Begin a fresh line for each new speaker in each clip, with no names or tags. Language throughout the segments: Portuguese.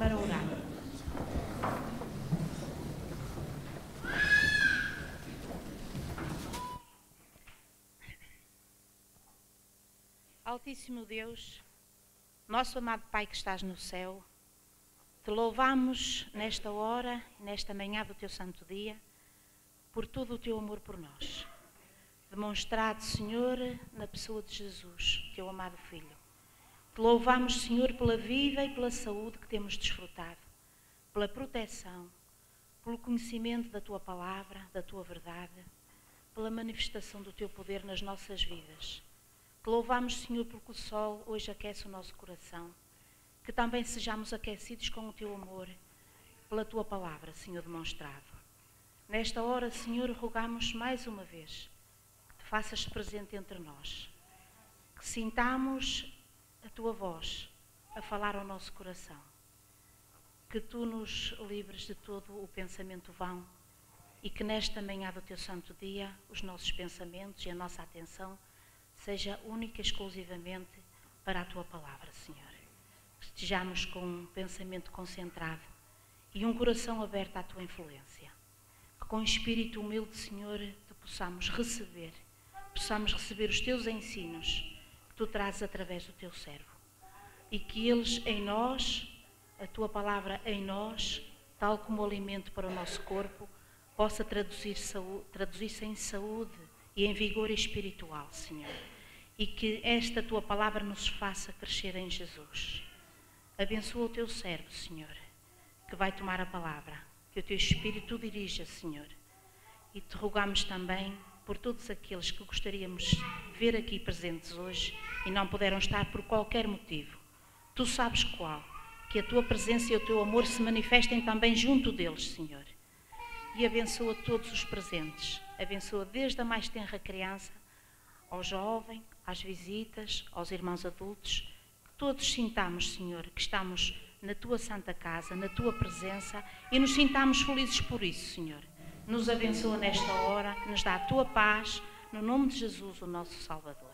para orar. Altíssimo Deus, nosso amado Pai que estás no céu, te louvamos nesta hora, nesta manhã do teu santo dia, por todo o teu amor por nós. Demonstrado, Senhor, na pessoa de Jesus, teu amado Filho. Te louvamos, Senhor, pela vida e pela saúde que temos desfrutado, pela proteção, pelo conhecimento da tua palavra, da tua verdade, pela manifestação do teu poder nas nossas vidas. Te louvamos, Senhor, porque o sol hoje aquece o nosso coração, que também sejamos aquecidos com o teu amor, pela tua palavra, Senhor, demonstrado. Nesta hora, Senhor, rogamos mais uma vez que te faças presente entre nós, que sintamos a tua voz a falar ao nosso coração, que tu nos livres de todo o pensamento vão e que nesta manhã do teu santo dia os nossos pensamentos e a nossa atenção seja única e exclusivamente para a tua palavra, Senhor. Que estejamos com um pensamento concentrado e um coração aberto à tua influência. Que com espírito humilde, Senhor, te possamos receber os teus ensinos que tu trazes através do teu servo. E que eles em nós, a tua palavra em nós, tal como o alimento para o nosso corpo, possa traduzir-se em saúde e em vigor espiritual, Senhor. E que esta tua palavra nos faça crescer em Jesus. Abençoa o teu servo, Senhor, que vai tomar a palavra. Que o teu Espírito o dirija, Senhor. E te rogamos também por todos aqueles que gostaríamos de ver aqui presentes hoje e não puderam estar por qualquer motivo. Tu sabes qual. Que a tua presença e o teu amor se manifestem também junto deles, Senhor. E abençoa todos os presentes. Abençoa desde a mais tenra criança, ao jovem, às visitas, aos irmãos adultos. Que todos sintamos, Senhor, que estamos na tua santa casa, na tua presença e nos sintamos felizes por isso, Senhor. Nos abençoa nesta hora, nos dá a tua paz, no nome de Jesus, o nosso Salvador.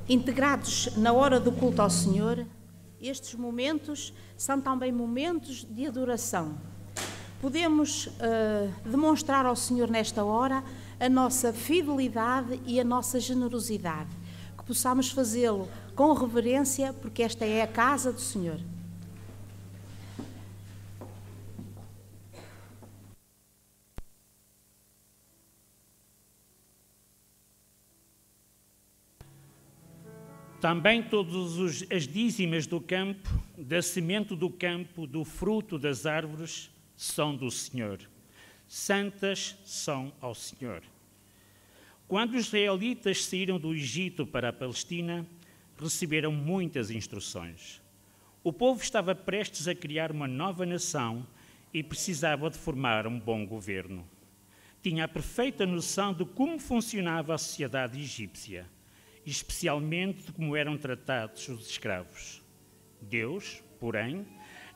Integrados na hora do culto ao Senhor, estes momentos são também momentos de adoração. Podemos demonstrar ao Senhor nesta hora a nossa fidelidade e a nossa generosidade. Que possamos fazê-lo com reverência, porque esta é a casa do Senhor.
Também todas as dízimas do campo, da semente do campo, do fruto das árvores, são do Senhor. Santas são ao Senhor. Quando os israelitas saíram do Egito para a Palestina, receberam muitas instruções. O povo estava prestes a criar uma nova nação e precisava de formar um bom governo. Tinha a perfeita noção de como funcionava a sociedade egípcia, especialmente de como eram tratados os escravos. Deus, porém,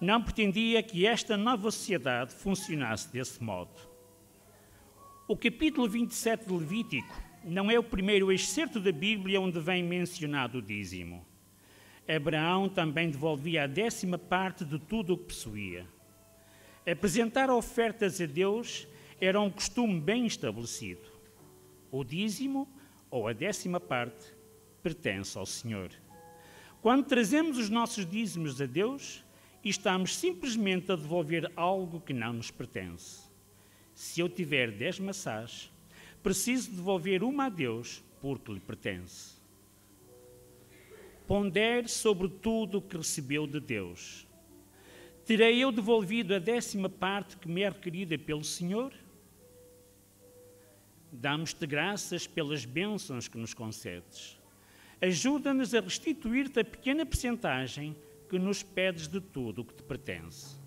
não pretendia que esta nova sociedade funcionasse desse modo. O capítulo 27 de Levítico não é o primeiro excerto da Bíblia onde vem mencionado o dízimo. Abraão também devolvia a 10ª parte de tudo o que possuía. Apresentar ofertas a Deus era um costume bem estabelecido. O dízimo, ou a 10ª parte, pertence ao Senhor. Quando trazemos os nossos dízimos a Deus, e estamos simplesmente a devolver algo que não nos pertence. Se eu tiver 10 maçãs, preciso devolver uma a Deus porque lhe pertence. Pondere sobre tudo o que recebeu de Deus. Terei eu devolvido a 10ª parte que me é requerida pelo Senhor? Damos-te graças pelas bênçãos que nos concedes. Ajuda-nos a restituir-te a pequena percentagem que nos pedes de tudo o que te pertence.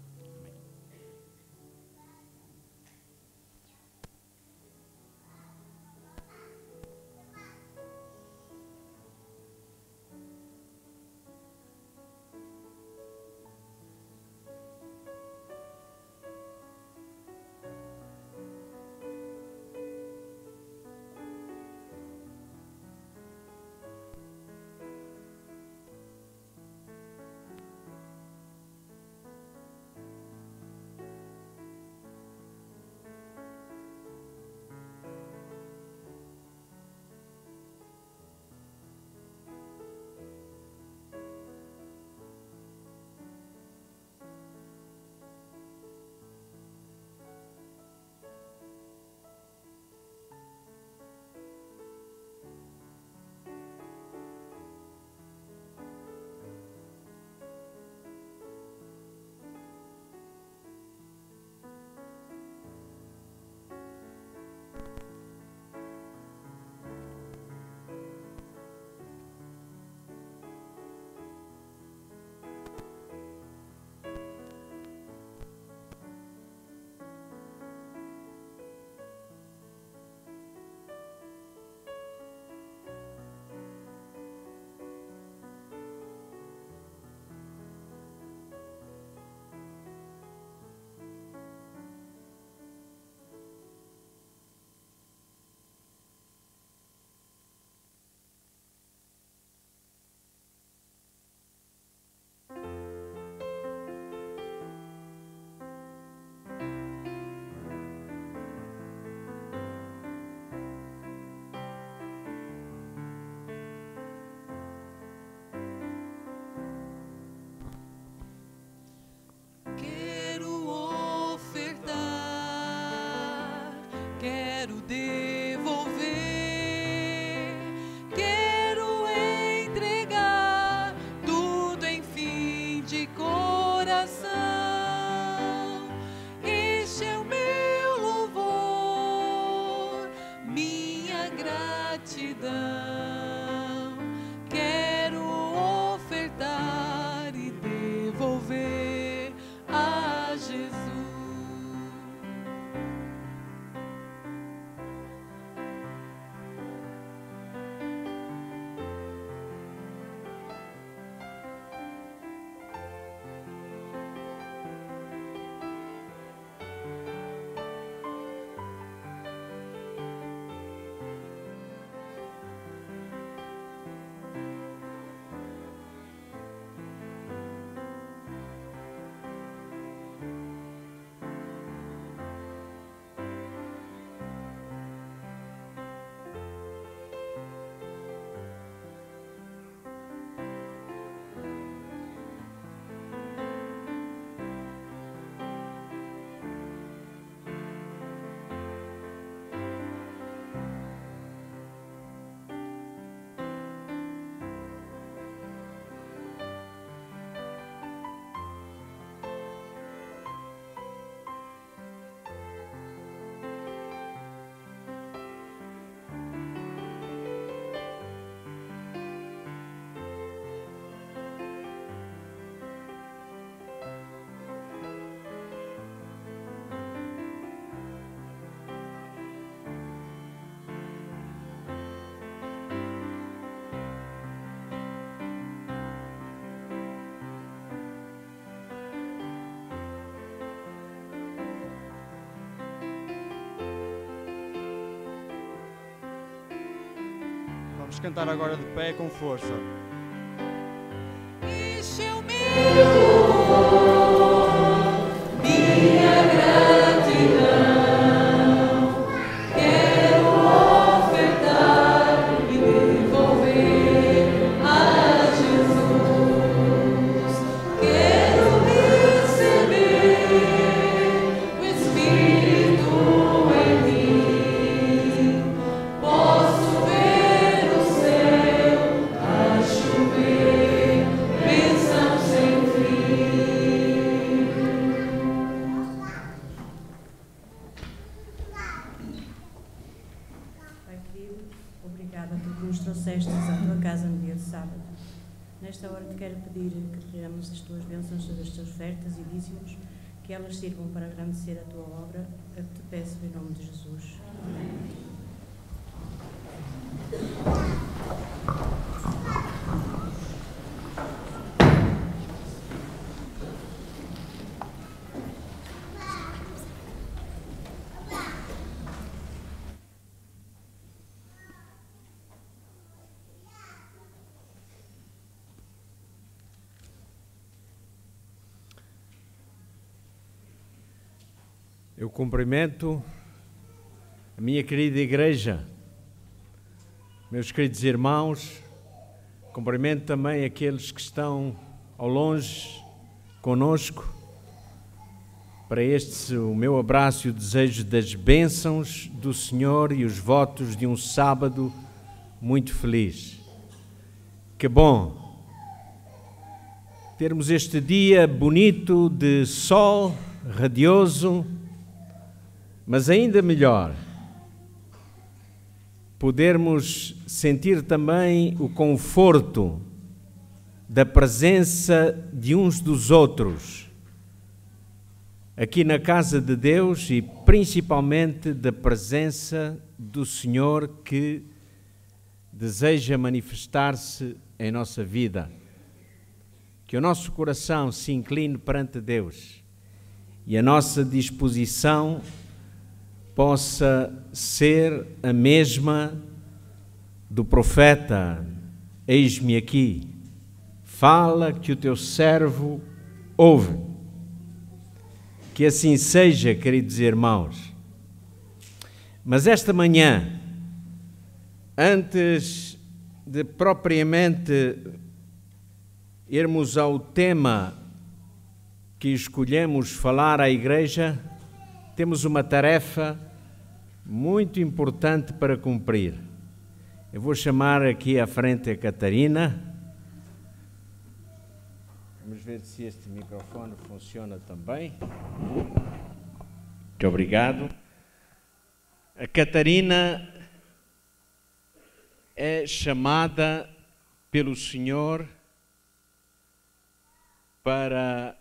Quero devolver, quero entregar tudo em fim de coração. Este é o meu louvor, minha gratidão. Quero ofertar e devolver a Jesus.
Vamos cantar agora de pé com força.
Enche o meu louvor, minha gratidão. Quero ofertar e devolver a Jesus. Quero me
casa no dia de sábado. Nesta hora te quero pedir que derrames as tuas bênçãos sobre as tuas ofertas e dízimos, que elas sirvam para agradecer a tua obra, a que te peço em nome de Jesus. Amém.
Eu cumprimento a minha querida igreja, meus queridos irmãos, cumprimento também aqueles que estão ao longe conosco. Para este o meu abraço e o desejo das bênçãos do Senhor e os votos de um sábado muito feliz. Que bom termos este dia bonito de sol radioso, mas ainda melhor, podermos sentir também o conforto da presença de uns dos outros, aqui na casa de Deus e principalmente da presença do Senhor que deseja manifestar-se em nossa vida. Que o nosso coração se incline perante Deus e a nossa disposição possa ser a mesma do profeta: eis-me aqui, fala que o teu servo ouve. Que assim seja, queridos irmãos. Mas esta manhã, antes de propriamente irmos ao tema que escolhemos falar à igreja, temos uma tarefa muito importante para cumprir. Eu vou chamar aqui à frente a Catarina. Vamos ver se este microfone funciona também. Muito obrigado. A Catarina é chamada pelo Senhor para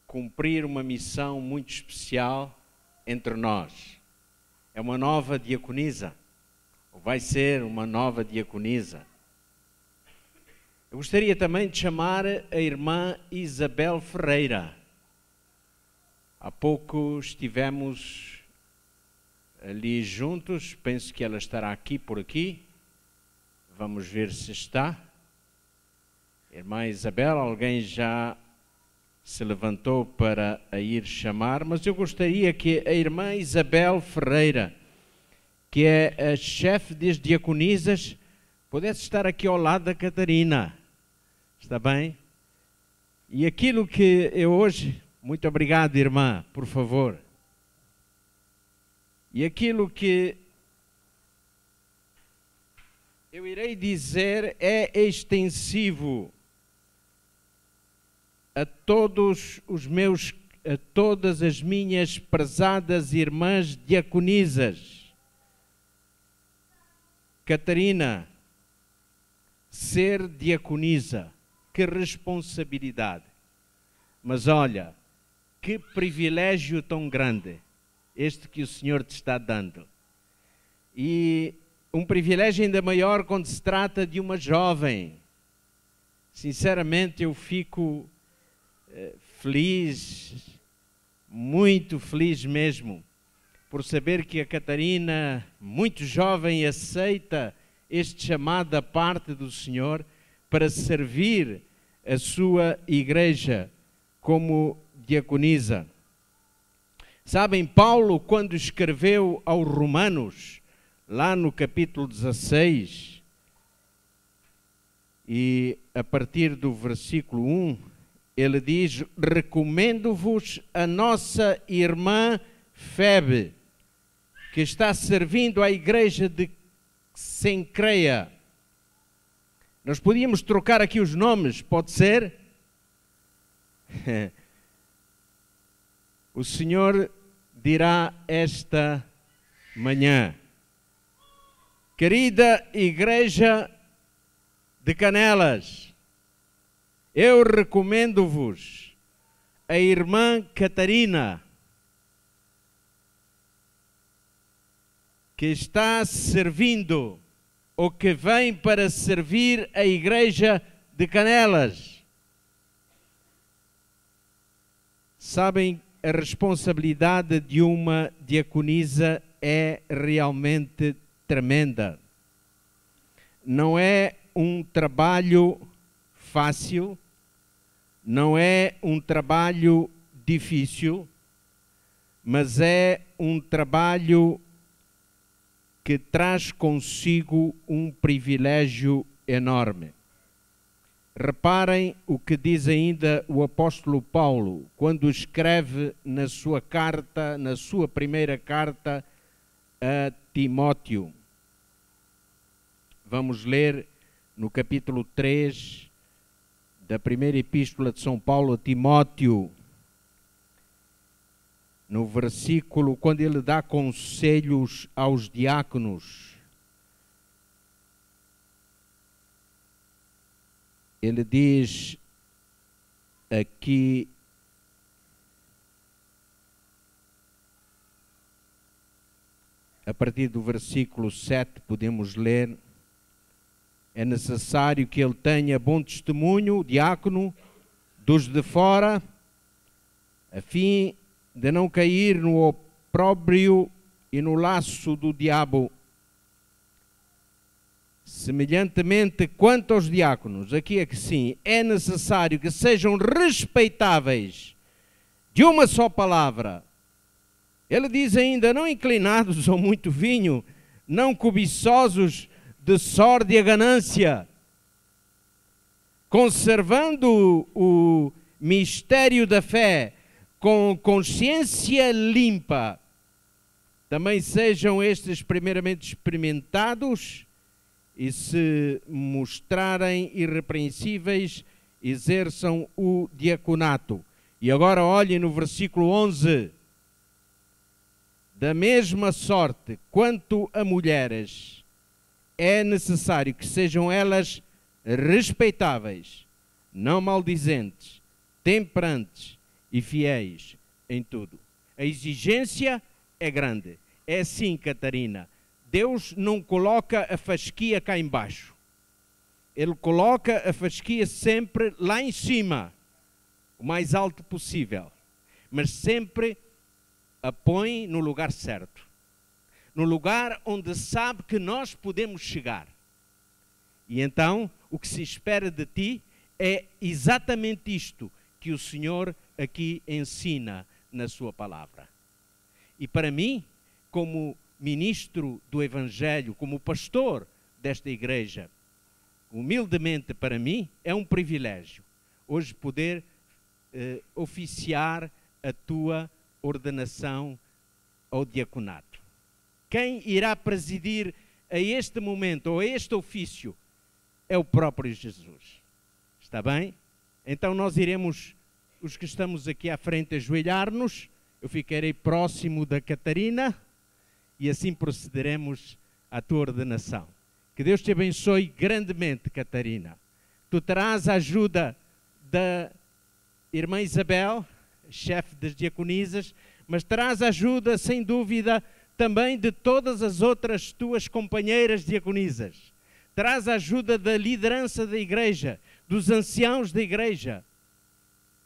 cumprir uma missão muito especial entre nós. É uma nova diaconisa, ou vai ser uma nova diaconisa. Eu gostaria também de chamar a irmã Isabel Ferreira. Há pouco estivemos ali juntos, penso que ela estará aqui por aqui. Vamos ver se está. Irmã Isabel, alguém já se levantou para a ir chamar, mas eu gostaria que a irmã Isabel Ferreira, que é a chefe das diaconisas, pudesse estar aqui ao lado da Catarina. Está bem? E aquilo que eu hoje... Muito obrigado, irmã, por favor. E aquilo que eu irei dizer é extensivo a todas as minhas prezadas irmãs diaconisas. Catarina, ser diaconisa, que responsabilidade. Mas olha, que privilégio tão grande este que o Senhor te está dando. E um privilégio ainda maior quando se trata de uma jovem. Sinceramente, eu fico feliz, muito feliz mesmo, por saber que a Catarina, muito jovem, aceita este chamado da parte do Senhor para servir a sua igreja como diaconisa. Sabem, Paulo, quando escreveu aos Romanos, lá no capítulo 16, e a partir do versículo 1, ele diz: recomendo-vos a nossa irmã Febe, que está servindo à igreja de Cencreia. Nós podíamos trocar aqui os nomes, pode ser? O Senhor dirá esta manhã: querida igreja de Canelas. Eu recomendo-vos a irmã Catarina, que está servindo, ou que vem para servir a igreja de Canelas. Sabem, a responsabilidade de uma diaconisa é realmente tremenda. Não é um trabalho fácil, não é um trabalho difícil, mas é um trabalho que traz consigo um privilégio enorme. Reparem o que diz ainda o apóstolo Paulo, quando escreve na sua carta, na sua primeira carta a Timóteo. Vamos ler no capítulo 3 da primeira epístola de São Paulo a Timóteo, no versículo, quando ele dá conselhos aos diáconos. Ele diz aqui, a partir do versículo 7, podemos ler: é necessário que ele tenha bom testemunho, o diácono, dos de fora, a fim de não cair no opróbrio e no laço do diabo. Semelhantemente, quanto aos diáconos, aqui é que sim, é necessário que sejam respeitáveis de uma só palavra. Ele diz ainda, não inclinados ao muito vinho, não cobiçosos de sórdia ganância, conservando o mistério da fé com consciência limpa. Também sejam estes primeiramente experimentados, e se mostrarem irrepreensíveis, exerçam o diaconato. E agora olhem no versículo 11. Da mesma sorte, quanto a mulheres, é necessário que sejam elas respeitáveis, não maldizentes, temperantes e fiéis em tudo. A exigência é grande. É assim, Catarina. Deus não coloca a fasquia cá embaixo. Ele coloca a fasquia sempre lá em cima, o mais alto possível. Mas sempre a põe no lugar certo. No lugar onde sabe que nós podemos chegar. E então, o que se espera de ti é exatamente isto que o Senhor aqui ensina na sua palavra. E para mim, como ministro do Evangelho, como pastor desta igreja, humildemente para mim, é um privilégio hoje poder oficiar a tua ordenação ao diaconato. Quem irá presidir a este momento, ou a este ofício, é o próprio Jesus. Está bem? Então nós iremos, os que estamos aqui à frente, ajoelhar-nos. Eu ficarei próximo da Catarina e assim procederemos à tua ordenação. Que Deus te abençoe grandemente, Catarina. Tu terás a ajuda da irmã Isabel, chefe das diaconisas, mas terás a ajuda, sem dúvida, também de todas as outras tuas companheiras diaconisas. Terás a ajuda da liderança da igreja, dos anciãos da igreja.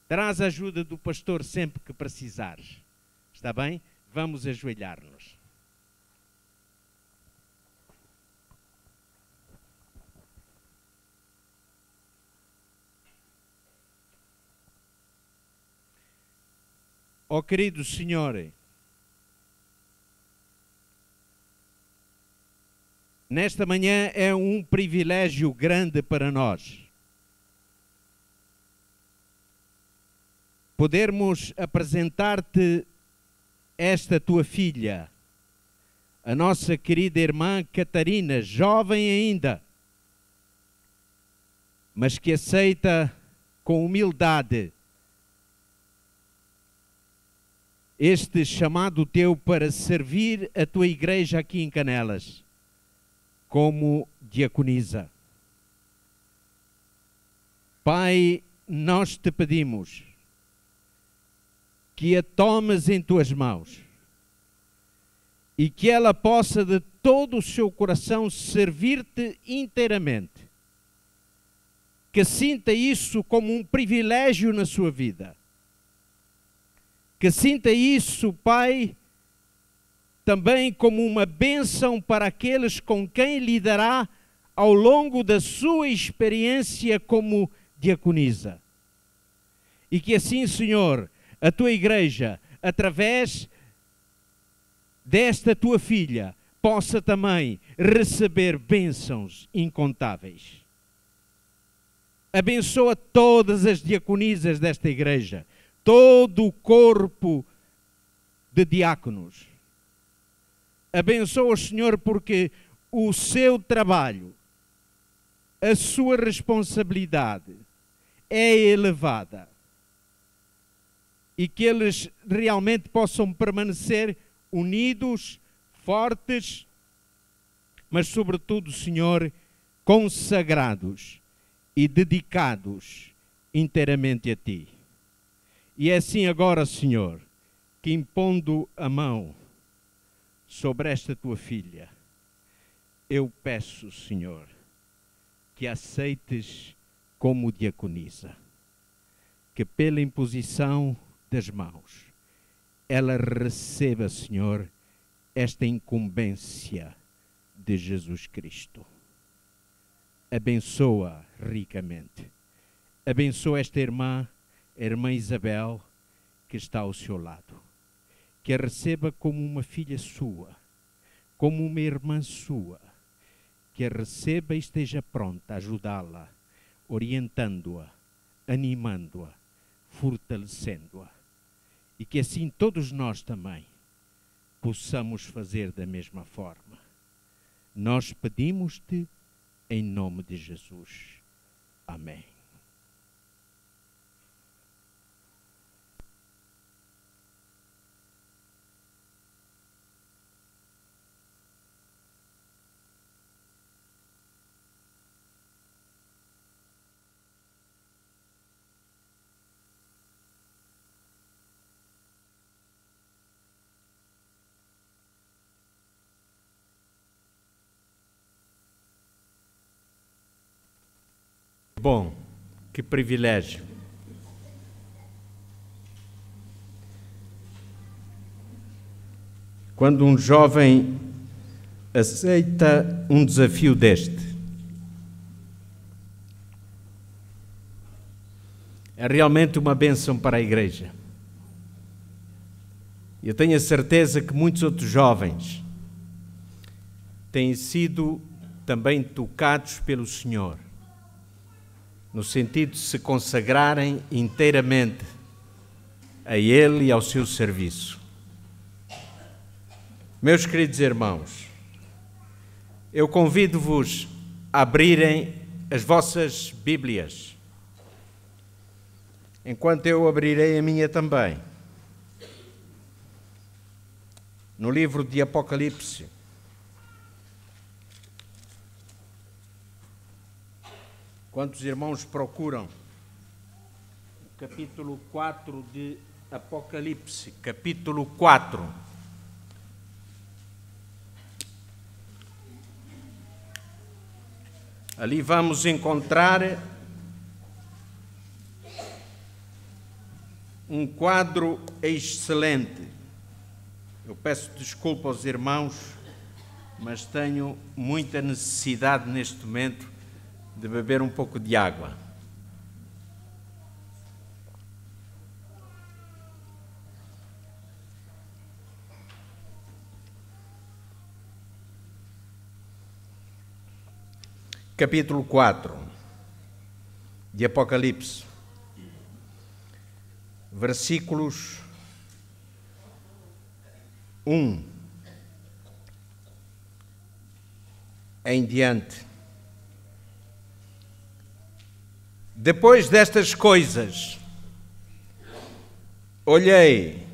Terás a ajuda do pastor sempre que precisares. Está bem? Vamos ajoelhar-nos. Ó querido Senhor, nesta manhã é um privilégio grande para nós podermos apresentar-te esta tua filha, a nossa querida irmã Catarina, jovem ainda, mas que aceita com humildade este chamado teu para servir a tua igreja aqui em Canelas, como diaconisa. Pai, nós te pedimos que a tomes em tuas mãos e que ela possa de todo o seu coração servir-te inteiramente. Que sinta isso como um privilégio na sua vida. Que sinta isso, Pai, também como uma bênção para aqueles com quem lidará ao longo da sua experiência como diaconisa. E que assim, Senhor, a tua igreja, através desta tua filha, possa também receber bênçãos incontáveis. Abençoa todas as diaconisas desta igreja, todo o corpo de diáconos. Abençoa, Senhor, porque o seu trabalho, a sua responsabilidade é elevada. E que eles realmente possam permanecer unidos, fortes, mas sobretudo, Senhor, consagrados e dedicados inteiramente a Ti. E é assim agora, Senhor, que impondo a mão sobre esta tua filha, eu peço, Senhor, que aceites como diaconisa, que pela imposição das mãos ela receba, Senhor, esta incumbência de Jesus Cristo. Abençoa ricamente. Abençoa esta irmã, a irmã Isabel, que está ao seu lado. Que a receba como uma filha sua, como uma irmã sua. Que a receba e esteja pronta a ajudá-la, orientando-a, animando-a, fortalecendo-a. E que assim todos nós também possamos fazer da mesma forma. Nós pedimos-te em nome de Jesus. Amém. Bom, que privilégio. Quando um jovem aceita um desafio deste, é realmente uma bênção para a igreja. Eu tenho a certeza que muitos outros jovens têm sido também tocados pelo Senhor, no sentido de se consagrarem inteiramente a Ele e ao seu serviço. Meus queridos irmãos, eu convido-vos a abrirem as vossas Bíblias, enquanto eu abrirei a minha também, no livro de Apocalipse. Quantos irmãos procuram? O capítulo 4 de Apocalipse, capítulo 4. Ali vamos encontrar um quadro excelente. Eu peço desculpa aos irmãos, mas tenho muita necessidade neste momento de beber um pouco de água. Capítulo 4 de Apocalipse, versículos 1 em diante. Depois destas coisas, olhei,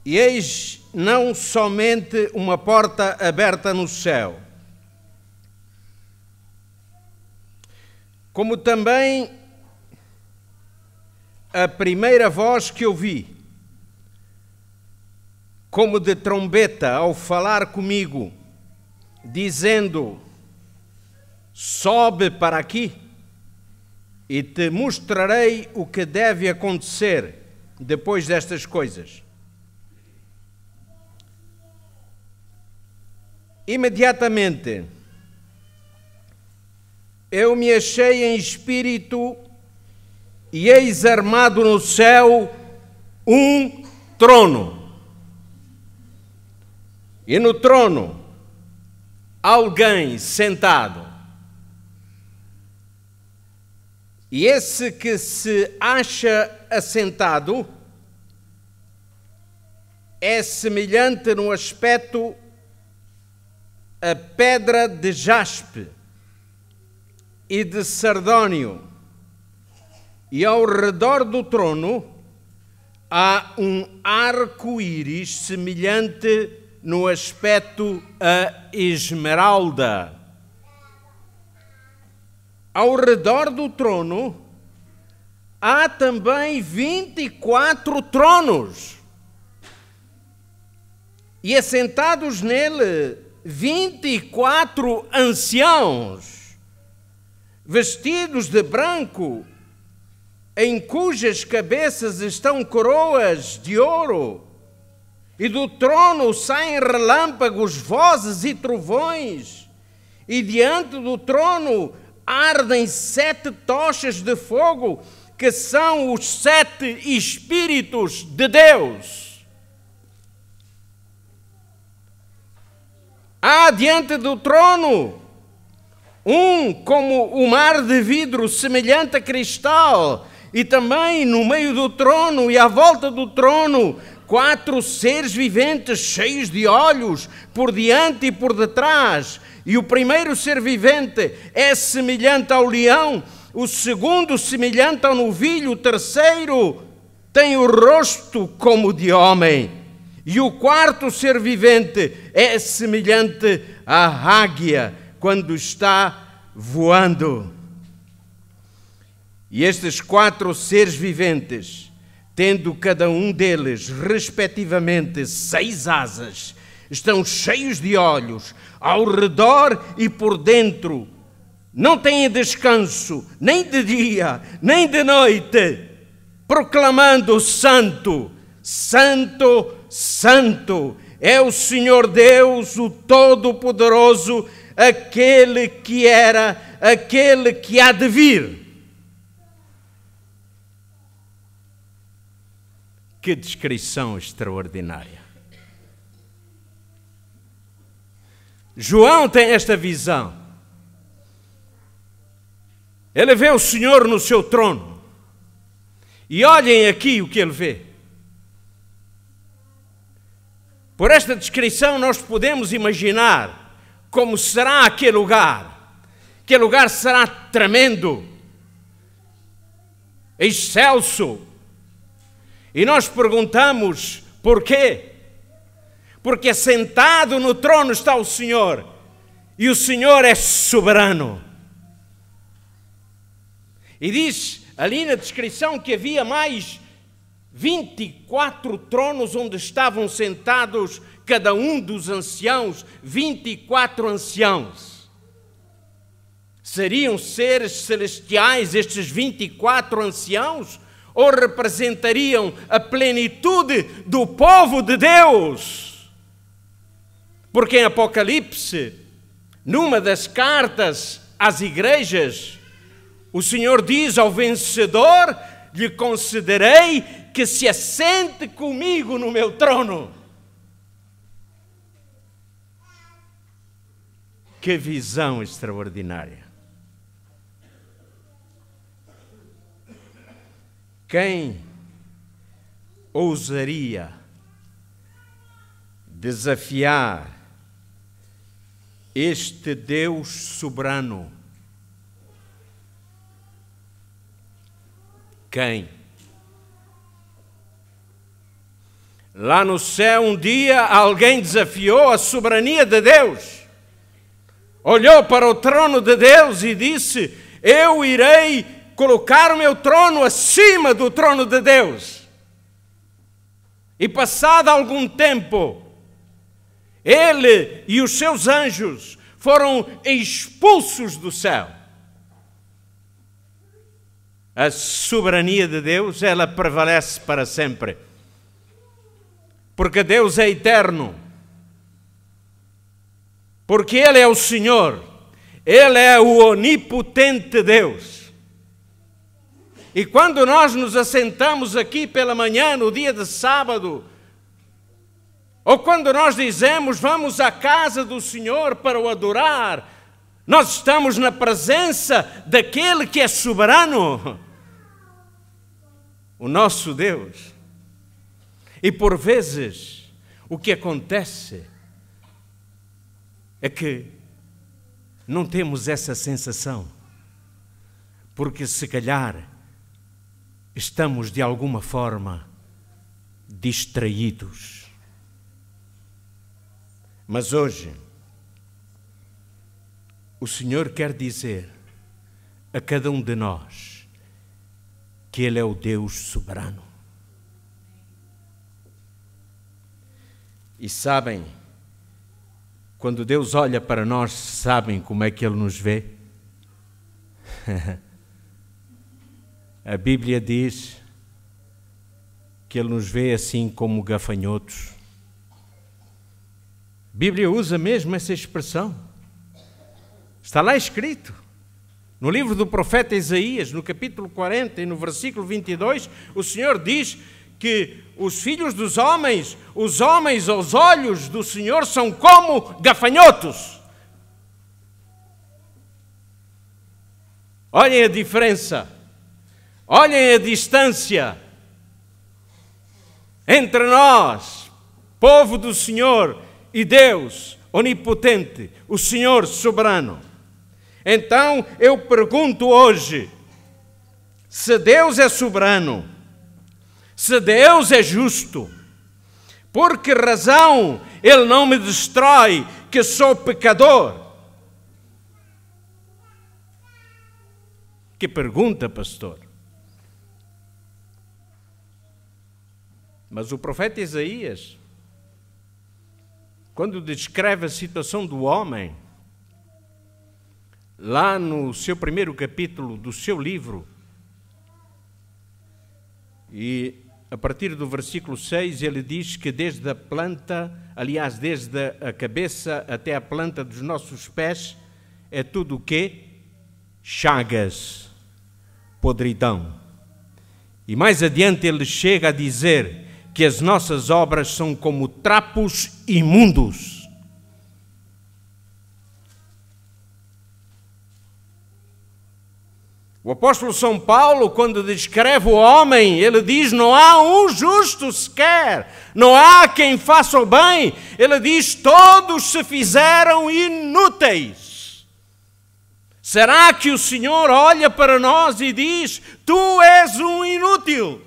e eis não somente uma porta aberta no céu,
como também a primeira voz que ouvi, como de trombeta, ao falar comigo, dizendo: sobe para aqui e te mostrarei o que deve acontecer depois destas coisas. Imediatamente eu me achei em espírito e eis armado no céu um trono. E no trono alguém sentado. E esse que se acha assentado é semelhante no aspecto a pedra de jaspe e de sardônio, e ao redor do trono há um arco-íris semelhante no aspecto a esmeralda. Ao redor do trono há também 24 tronos, e assentados nele 24 anciãos, vestidos de branco, em cujas cabeças estão coroas de ouro, e do trono saem relâmpagos, vozes e trovões, e diante do trono ardem 7 tochas de fogo, que são os 7 Espíritos de Deus. Há diante do trono um como o mar de vidro semelhante a cristal, e também no meio do trono e à volta do trono 4 seres viventes cheios de olhos por diante e por detrás. E o primeiro ser vivente é semelhante ao leão, o segundo semelhante ao novilho, o terceiro tem o rosto como de homem. E o quarto ser vivente é semelhante à águia quando está voando. E estes 4 seres viventes, tendo cada um deles, respectivamente, 6 asas, estão cheios de olhos, ao redor e por dentro. Não têm descanso, nem de dia, nem de noite, proclamando: Santo, Santo, Santo é o Senhor Deus, o Todo-Poderoso, aquele que era, aquele que há de vir. Que descrição extraordinária! João tem esta visão. Ele vê o Senhor no seu trono. E olhem aqui o que ele vê. Por esta descrição nós podemos imaginar como será aquele lugar. Aquele lugar será tremendo, excelso. E nós perguntamos porquê? Porque sentado no trono está o Senhor, e o Senhor é soberano. E diz ali na descrição que havia mais 24 tronos onde estavam sentados cada um dos anciãos, 24 anciãos. Seriam seres celestiais estes 24 anciãos? Ou representariam a plenitude do povo de Deus? Porque em Apocalipse, numa das cartas às igrejas, o Senhor diz ao vencedor: lhe concederei que se assente comigo no meu trono. Que visão extraordinária! Quem ousaria desafiar este Deus soberano? Quem? Lá no céu um dia alguém desafiou a soberania de Deus. Olhou para o trono de Deus e disse: eu irei colocar o meu trono acima do trono de Deus. E passado algum tempo, ele e os seus anjos foram expulsos do céu. A soberania de Deus, ela prevalece para sempre. Porque Deus é eterno. Porque Ele é o Senhor. Ele é o onipotente Deus. E quando nós nos assentamos aqui pela manhã, no dia de sábado, ou quando nós dizemos vamos à casa do Senhor para o adorar, nós estamos na presença daquele que é soberano, o nosso Deus. E por vezes o que acontece é que não temos essa sensação, porque se calhar estamos de alguma forma distraídos. Mas hoje, o Senhor quer dizer a cada um de nós que Ele é o Deus soberano. E sabem, quando Deus olha para nós, sabem como é que Ele nos vê? A Bíblia diz que Ele nos vê assim como gafanhotos. A Bíblia usa mesmo essa expressão. Está lá escrito. No livro do profeta Isaías, no capítulo 40 e no versículo 22, o Senhor diz que os filhos dos homens, os homens aos olhos do Senhor são como gafanhotos. Olhem a diferença, olhem a distância entre nós, povo do Senhor, e Deus onipotente, o Senhor soberano. Então eu pergunto hoje, se Deus é soberano, se Deus é justo, por que razão Ele não me destrói que sou pecador? Que pergunta, pastor. Mas o profeta Isaías, quando descreve a situação do homem, lá no seu primeiro capítulo do seu livro, e a partir do versículo 6, ele diz que desde a planta, aliás, desde a cabeça até a planta dos nossos pés, é tudo o quê? Chagas, podridão. E mais adiante ele chega a dizer que as nossas obras são como trapos imundos. O apóstolo São Paulo, quando descreve o homem, ele diz, não há um justo sequer, não há quem faça o bem. Ele diz, todos se fizeram inúteis. Será que o Senhor olha para nós e diz, tu és um inútil?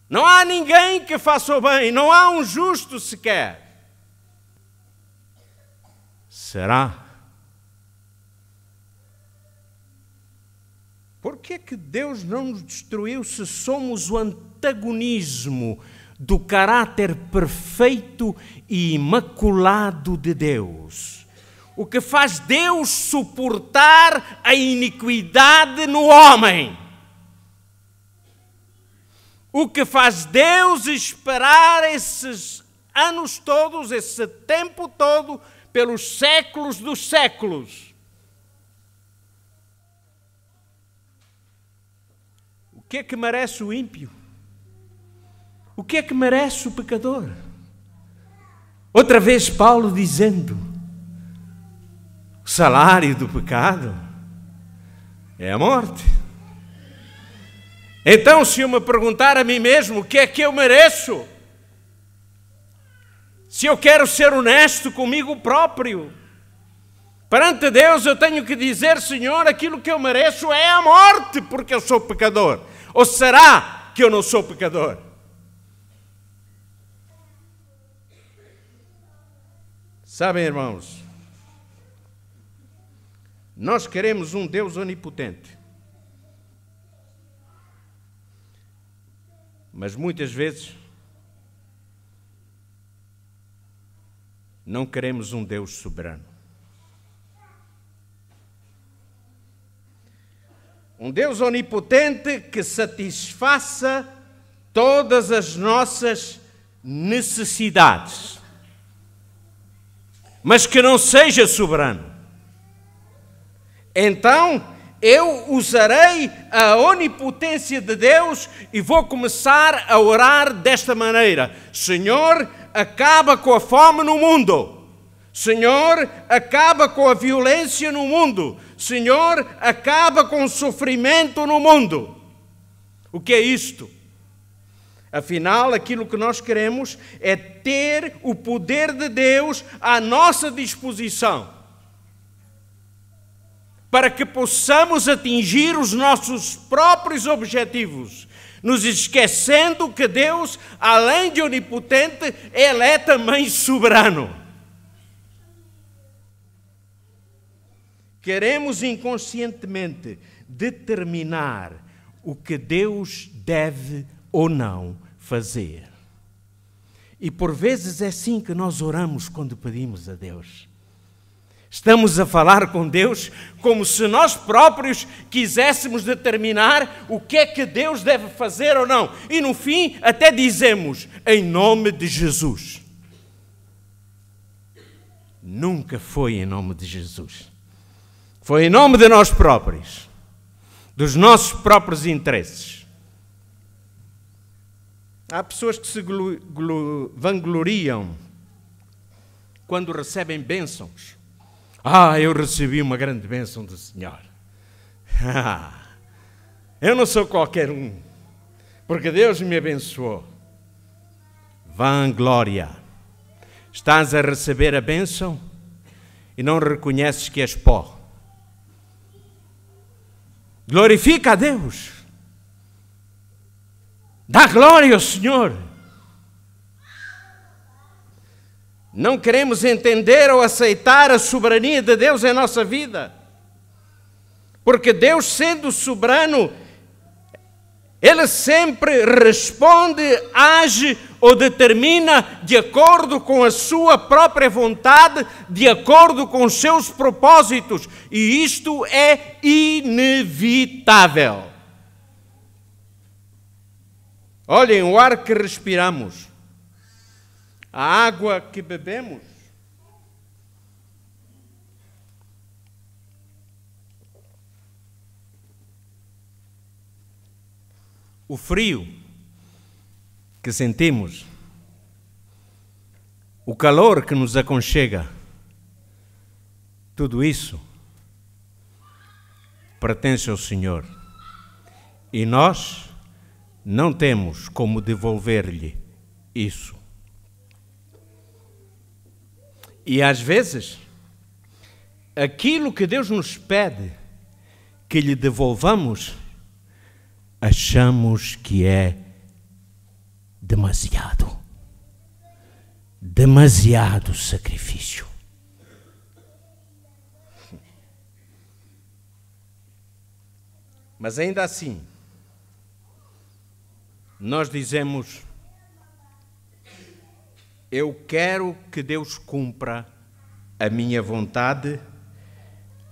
Não há ninguém que faça o bem, não há um justo sequer. Será? Por que é que Deus não nos destruiu se somos o antagonismo do caráter perfeito e imaculado de Deus? O que faz Deus suportar a iniquidade no homem? O que faz Deus esperar esses anos todos, esse tempo todo, pelos séculos dos séculos? O que é que merece o ímpio? O que é que merece o pecador? Outra vez Paulo dizendo, o salário do pecado é a morte. Então, se eu me perguntar a mim mesmo o que é que eu mereço, se eu quero ser honesto comigo próprio, perante Deus eu tenho que dizer, Senhor, aquilo que eu mereço é a morte, porque eu sou pecador. Ou será que eu não sou pecador? Sabem, irmãos, Nós queremos um Deus onipotente. Mas muitas vezes não queremos um Deus soberano. Um Deus onipotente que satisfaça todas as nossas necessidades, mas que não seja soberano. Então, eu usarei a onipotência de Deus e vou começar a orar desta maneira: Senhor, acaba com a fome no mundo. Senhor, acaba com a violência no mundo. Senhor, acaba com o sofrimento no mundo. O que é isto? Afinal, aquilo que nós queremos é ter o poder de Deus à nossa disposição, para que possamos atingir os nossos próprios objetivos, nos esquecendo que Deus, além de onipotente, Ele é também soberano. Queremos inconscientemente determinar o que Deus deve ou não fazer. E por vezes é assim que nós oramos quando pedimos a Deus. Estamos a falar com Deus como se nós próprios quiséssemos determinar o que é que Deus deve fazer ou não. E no fim até dizemos, em nome de Jesus. Nunca foi em nome de Jesus. Foi em nome de nós próprios, dos nossos próprios interesses. Há pessoas que se vangloriam quando recebem bênçãos. Eu recebi uma grande bênção do Senhor. Eu não sou qualquer um, porque Deus me abençoou. Vanglória. Estás a receber a bênção e não reconheces que és pó. Glorifica a Deus. Dá glória ao Senhor. Não queremos entender ou aceitar a soberania de Deus em nossa vida. Porque Deus, sendo soberano, Ele sempre responde, age ou determina de acordo com a sua própria vontade, de acordo com os seus propósitos. E isto é inevitável. Olhem, o ar que respiramos, a água que bebemos, o frio que sentimos, o calor que nos aconchega, tudo isso pertence ao Senhor. E nós não temos como devolver-lhe isso. E às vezes, aquilo que Deus nos pede que lhe devolvamos, achamos que é demasiado. Demasiado sacrifício. Mas ainda assim, nós dizemos, eu quero que Deus cumpra a minha vontade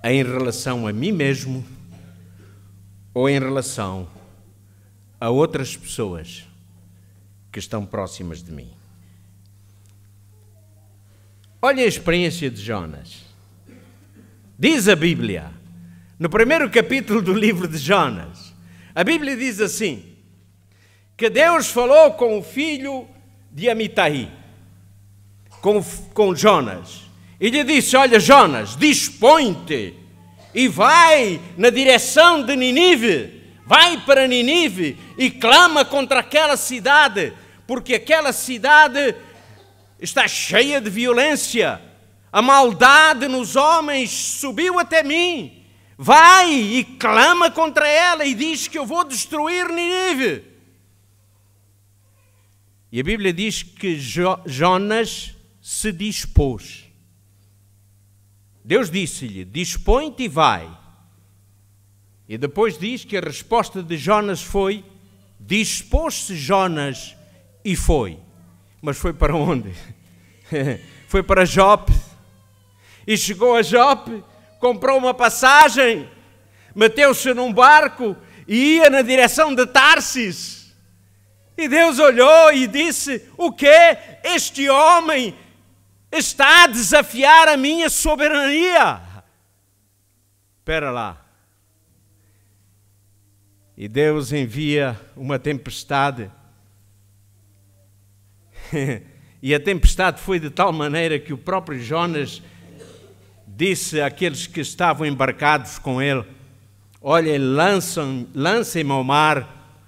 em relação a mim mesmo ou em relação a outras pessoas que estão próximas de mim. Olha a experiência de Jonas. Diz a Bíblia, no primeiro capítulo do livro de Jonas, a Bíblia diz assim, que Deus falou com o filho de Amitai, com Jonas, e lhe disse, olha Jonas, dispõe-te e vai na direção de Ninive, vai para Ninive e clama contra aquela cidade, porque aquela cidade está cheia de violência, a maldade nos homens subiu até mim, vai e clama contra ela e diz que eu vou destruir Ninive. E a Bíblia diz que Jonas se dispôs. Deus disse-lhe: dispõe-te e vai. E depois diz que a resposta de Jonas foi: dispôs-se Jonas e foi. Mas foi para onde? Foi para Jope. E chegou a Jope, comprou uma passagem, meteu-se num barco e ia na direção de Tarsis. E Deus olhou e disse: o quê? Este homem está a desafiar a minha soberania. Espera lá. E Deus envia uma tempestade. E a tempestade foi de tal maneira que o próprio Jonas disse àqueles que estavam embarcados com ele: olhem, lancem-me ao mar,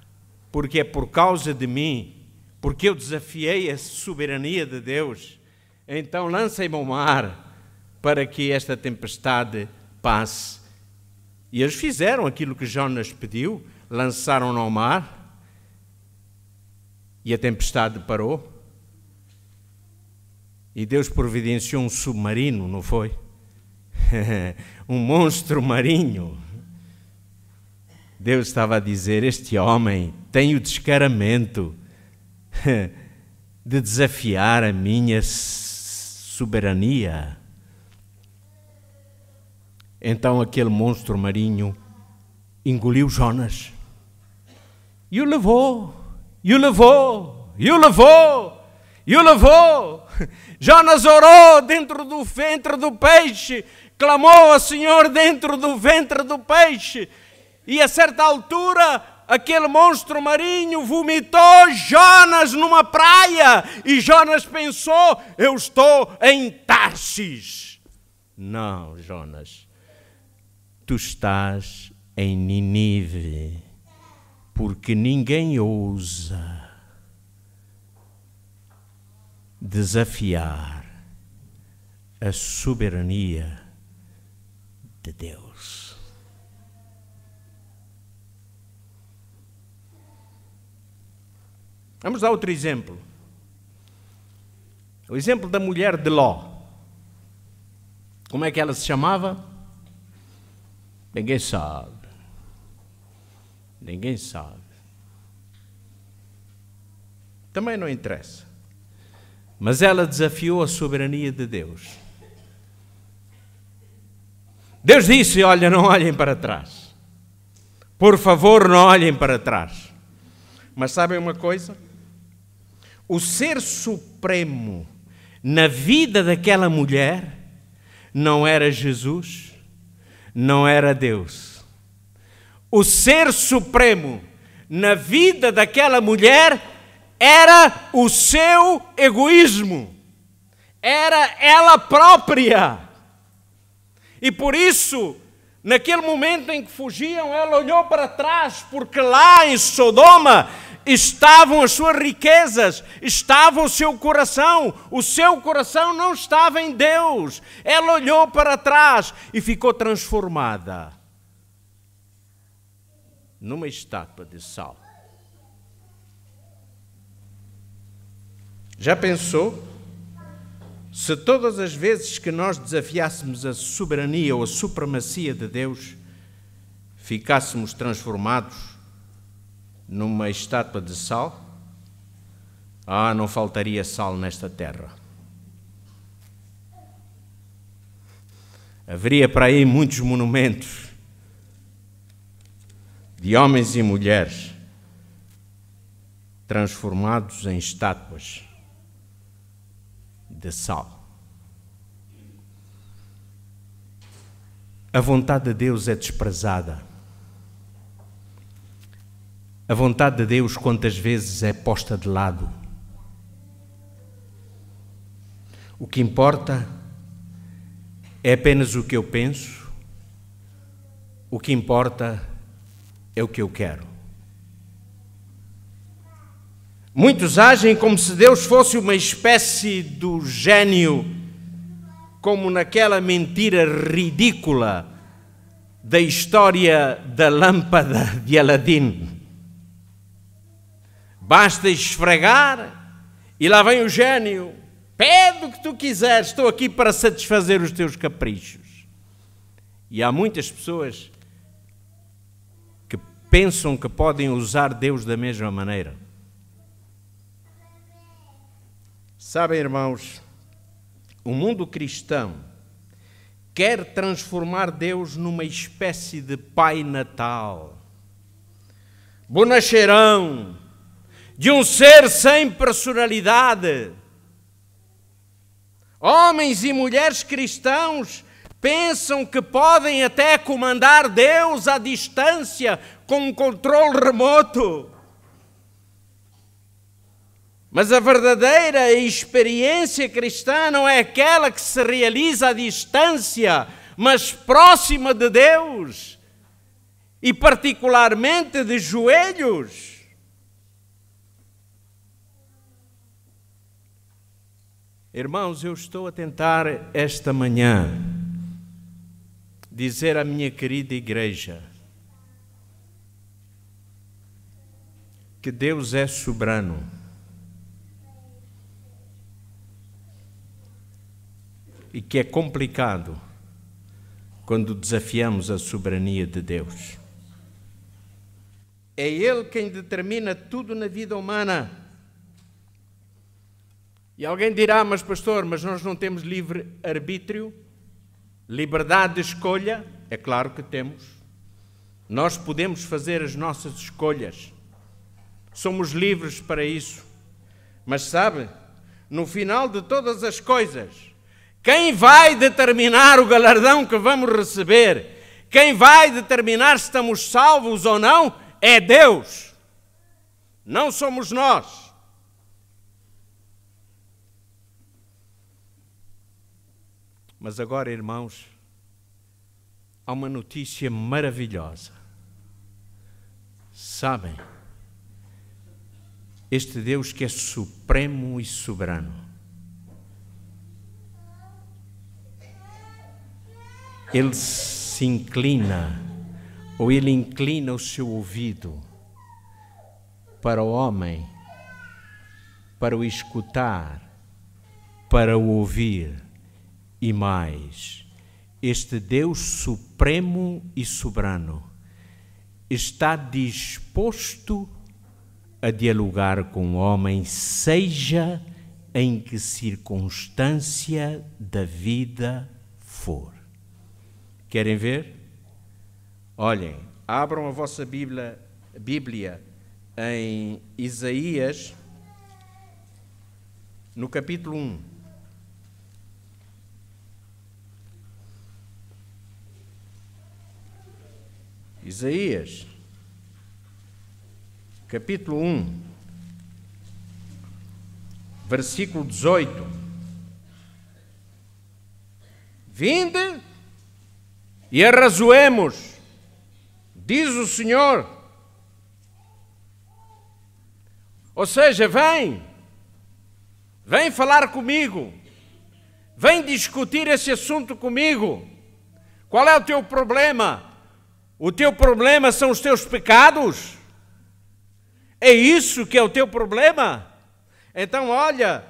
porque é por causa de mim, porque eu desafiei a soberania de Deus. Então lancem-me ao mar, para que esta tempestade passe. E eles fizeram aquilo que Jonas pediu, lançaram-no ao mar, e a tempestade parou. E Deus providenciou um submarino, não foi? Um monstro marinho. Deus estava a dizer: este homem tem o descaramento de desafiar a minha soberania. Então aquele monstro marinho engoliu Jonas e o levou, e o levou, e o levou, e o levou. Jonas orou dentro do ventre do peixe, clamou ao Senhor dentro do ventre do peixe, e a certa altura aquele monstro marinho vomitou Jonas numa praia, e Jonas pensou: eu estou em Tarsis. Não, Jonas, tu estás em Nínive, porque ninguém ousa desafiar a soberania de Deus. Vamos dar outro exemplo. O exemplo da mulher de Ló. Como é que ela se chamava? Ninguém sabe. Ninguém sabe. Também não interessa. Mas ela desafiou a soberania de Deus. Deus disse: olha, não olhem para trás. Por favor, não olhem para trás. Mas sabem uma coisa? O ser supremo na vida daquela mulher não era Jesus, não era Deus. O ser supremo na vida daquela mulher era o seu egoísmo, era ela própria. E por isso, naquele momento em que fugiam, ela olhou para trás, porque lá em Sodoma estavam as suas riquezas, estava o seu coração não estava em Deus. Ela olhou para trás e ficou transformada numa estátua de sal. Já pensou? Se todas as vezes que nós desafiássemos a soberania ou a supremacia de Deus, ficássemos transformados numa estátua de sal? Não faltaria sal nesta terra. Haveria para aí muitos monumentos de homens e mulheres transformados em estátuas de sal. A vontade de Deus é desprezada. A vontade de Deus quantas vezes é posta de lado. O que importa é apenas o que eu penso. O que importa é o que eu quero. Muitos agem como se Deus fosse uma espécie do gênio, como naquela mentira ridícula da história da lâmpada de Aladino. Basta esfregar e lá vem o gênio. Pede o que tu quiseres, estou aqui para satisfazer os teus caprichos. E há muitas pessoas que pensam que podem usar Deus da mesma maneira. Sabem, irmãos, o mundo cristão quer transformar Deus numa espécie de Pai Natal, bonacheirão, de um ser sem personalidade. Homens e mulheres cristãos pensam que podem até comandar Deus à distância com um controle remoto. Mas a verdadeira experiência cristã não é aquela que se realiza à distância, mas próxima de Deus, e particularmente de joelhos. Irmãos, eu estou a tentar esta manhã dizer à minha querida igreja que Deus é soberano. E que é complicado quando desafiamos a soberania de Deus. É Ele quem determina tudo na vida humana. E alguém dirá, mas pastor, mas nós não temos livre arbítrio? Liberdade de escolha? É claro que temos. Nós podemos fazer as nossas escolhas. Somos livres para isso. Mas sabe, no final de todas as coisas, quem vai determinar o galardão que vamos receber, quem vai determinar se estamos salvos ou não, é Deus. Não somos nós. Mas agora, irmãos, há uma notícia maravilhosa. Sabem, este Deus que é supremo e soberano, Ele se inclina, ou Ele inclina o seu ouvido para o homem, para o escutar, para o ouvir. E mais, este Deus supremo e soberano está disposto a dialogar com o homem, seja em que circunstância da vida for. Querem ver? Olhem, abram a vossa Bíblia em Isaías, no capítulo 1. Isaías, capítulo 1, versículo 18. Vinde e arrazoemos, diz o Senhor. Ou seja, vem falar comigo, vem discutir esse assunto comigo. Qual é o teu problema? O teu problema são os teus pecados? É isso que é o teu problema? Então, olha,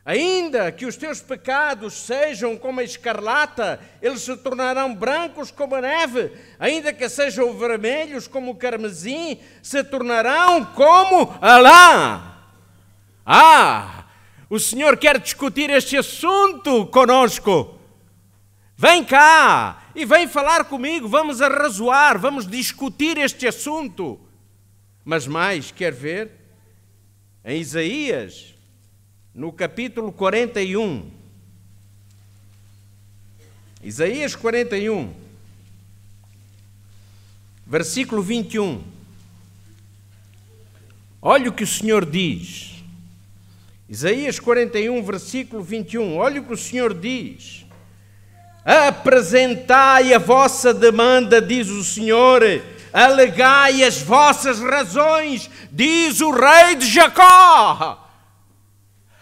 ainda que os teus pecados sejam como a escarlata, eles se tornarão brancos como a neve. Ainda que sejam vermelhos como o carmesim, se tornarão como a lã. O Senhor quer discutir este assunto conosco. Vem cá e vem falar comigo, vamos arrazoar, vamos discutir este assunto. Mas mais, quer ver? Em Isaías, no capítulo 41. Isaías 41, versículo 21. Olha o que o Senhor diz. Isaías 41, versículo 21. Olha o que o Senhor diz. Apresentai a vossa demanda, diz o Senhor, alegai as vossas razões, diz o Rei de Jacó.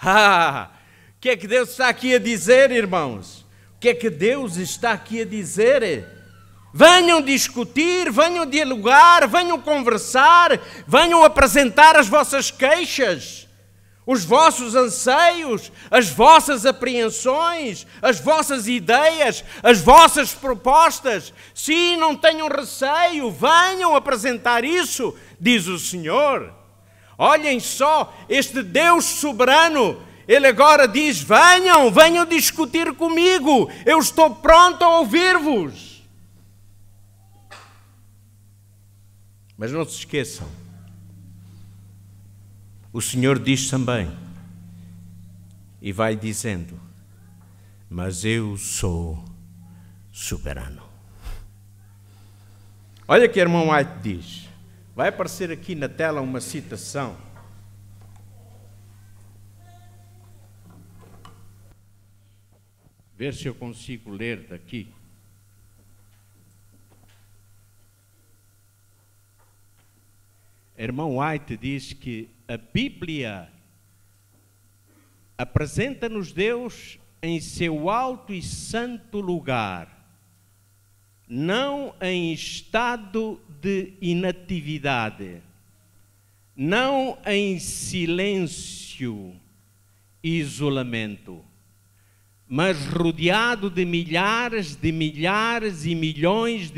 O que é que Deus está aqui a dizer, irmãos? O que é que Deus está aqui a dizer? Venham discutir, venham dialogar, venham conversar, venham apresentar as vossas queixas. os vossos anseios, as vossas apreensões, as vossas ideias, as vossas propostas. Sim, não tenham receio, venham apresentar isso, diz o Senhor. Olhem só, este Deus soberano, Ele agora diz: venham discutir comigo, eu estou pronto a ouvir-vos. Mas não se esqueçam, o Senhor diz também, e vai dizendo: mas eu sou soberano. Olha que o irmão White diz, vai aparecer aqui na tela uma citação. Ver se eu consigo ler daqui. Irmão White diz que a Bíblia apresenta-nos Deus em seu alto e santo lugar, não em estado de inatividade, não em silêncio e isolamento, mas rodeado de milhares e milhões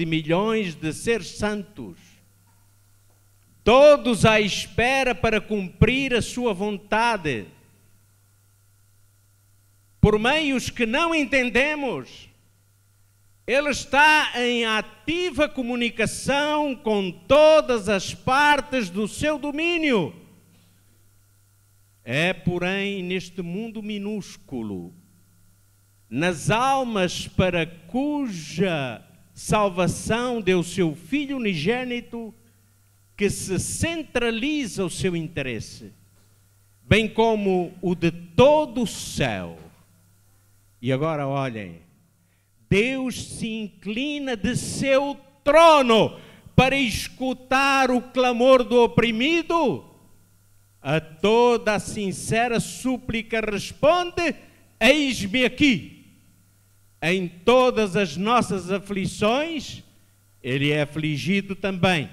de seres santos, todos à espera para cumprir a sua vontade, por meios que não entendemos. Ele está em ativa comunicação com todas as partes do seu domínio. É, porém, neste mundo minúsculo, nas almas para cuja salvação deu seu Filho unigênito, que se centraliza o seu interesse, bem como o de todo o céu. E agora olhem, Deus se inclina de seu trono para escutar o clamor do oprimido. A toda a sincera súplica responde: eis-me aqui. Em todas as nossas aflições, Ele é afligido também.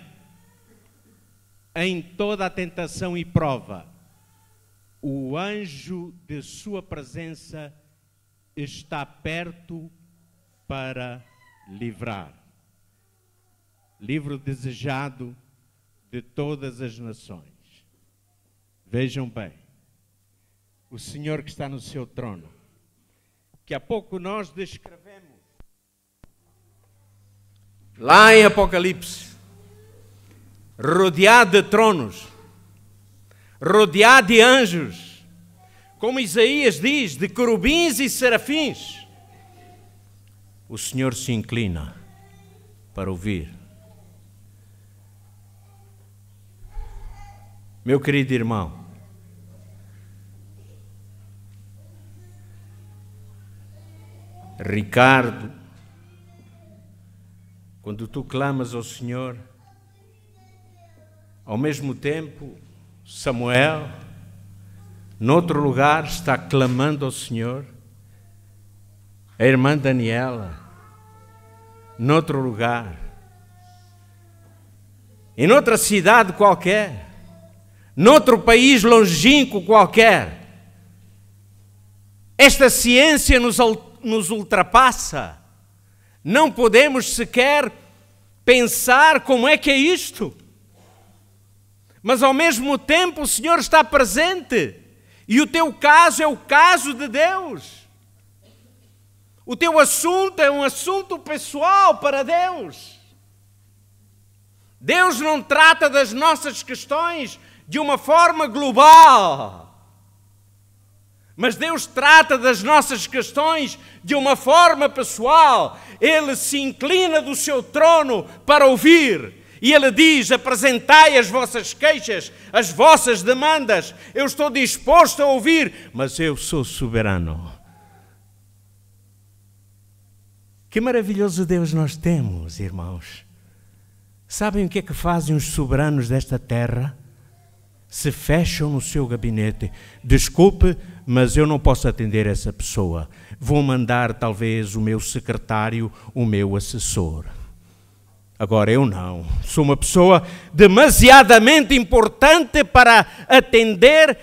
Em toda a tentação e prova, o anjo de sua presença está perto para livrar. Livro desejado de todas as nações. Vejam bem, o Senhor que está no seu trono, que há pouco nós descrevemos lá em Apocalipse, rodeado de tronos, rodeado de anjos, como Isaías diz, de querubins e serafins. O Senhor se inclina para ouvir. Meu querido irmão, Ricardo, quando tu clamas ao Senhor, ao mesmo tempo, Samuel, noutro lugar, está clamando ao Senhor. A irmã Daniela, noutro lugar. Em noutra cidade qualquer, noutro país longínquo qualquer. Esta ciência nos ultrapassa. Não podemos sequer pensar como é que é isto. Mas ao mesmo tempo o Senhor está presente. E o teu caso é o caso de Deus. O teu assunto é um assunto pessoal para Deus. Deus não trata das nossas questões de uma forma global. Mas Deus trata das nossas questões de uma forma pessoal. Ele se inclina do seu trono para ouvir. E Ele diz: apresentai as vossas queixas, as vossas demandas. Eu estou disposto a ouvir, mas eu sou soberano. Que maravilhoso Deus nós temos, irmãos. Sabem o que é que fazem os soberanos desta terra? Se fecham no seu gabinete. Desculpe, mas eu não posso atender essa pessoa. Vou mandar talvez o meu secretário, o meu assessor. Agora eu não. Sou uma pessoa demasiadamente importante para atender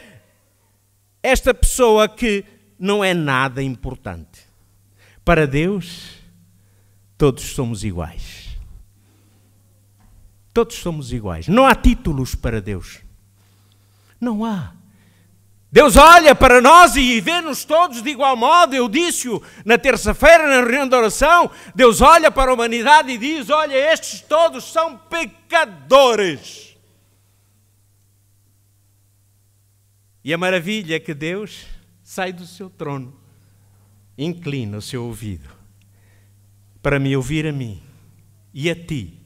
esta pessoa que não é nada importante. Para Deus, todos somos iguais. Todos somos iguais. Não há títulos para Deus. Não há. Deus olha para nós e vê-nos todos de igual modo. Eu disse-o na terça-feira, na reunião de oração. Deus olha para a humanidade e diz: olha, estes todos são pecadores. E a maravilha é que Deus sai do seu trono, inclina o seu ouvido para me ouvir a mim e a ti,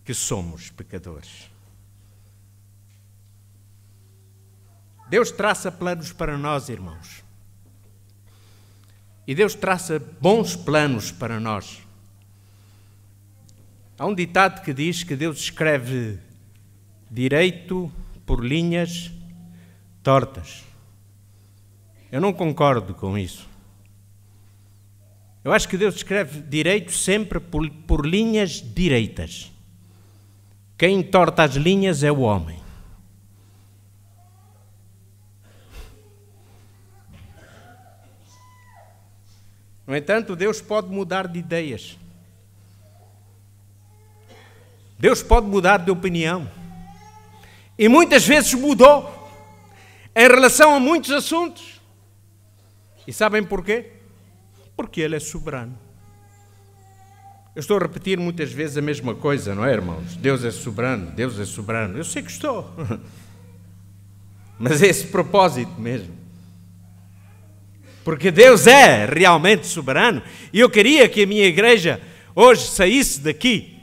que somos pecadores. Deus traça planos para nós, irmãos. E Deus traça bons planos para nós. Há um ditado que diz que Deus escreve direito por linhas tortas. Eu não concordo com isso. Eu acho que Deus escreve direito sempre por linhas direitas. Quem entorta as linhas é o homem. No entanto, Deus pode mudar de ideias. Deus pode mudar de opinião. E muitas vezes mudou em relação a muitos assuntos. E sabem porquê? Porque Ele é soberano. Eu estou a repetir muitas vezes a mesma coisa, não é, irmãos? Deus é soberano, Deus é soberano. Eu sei que estou. Mas é esse propósito mesmo. Porque Deus é realmente soberano. E eu queria que a minha igreja hoje saísse daqui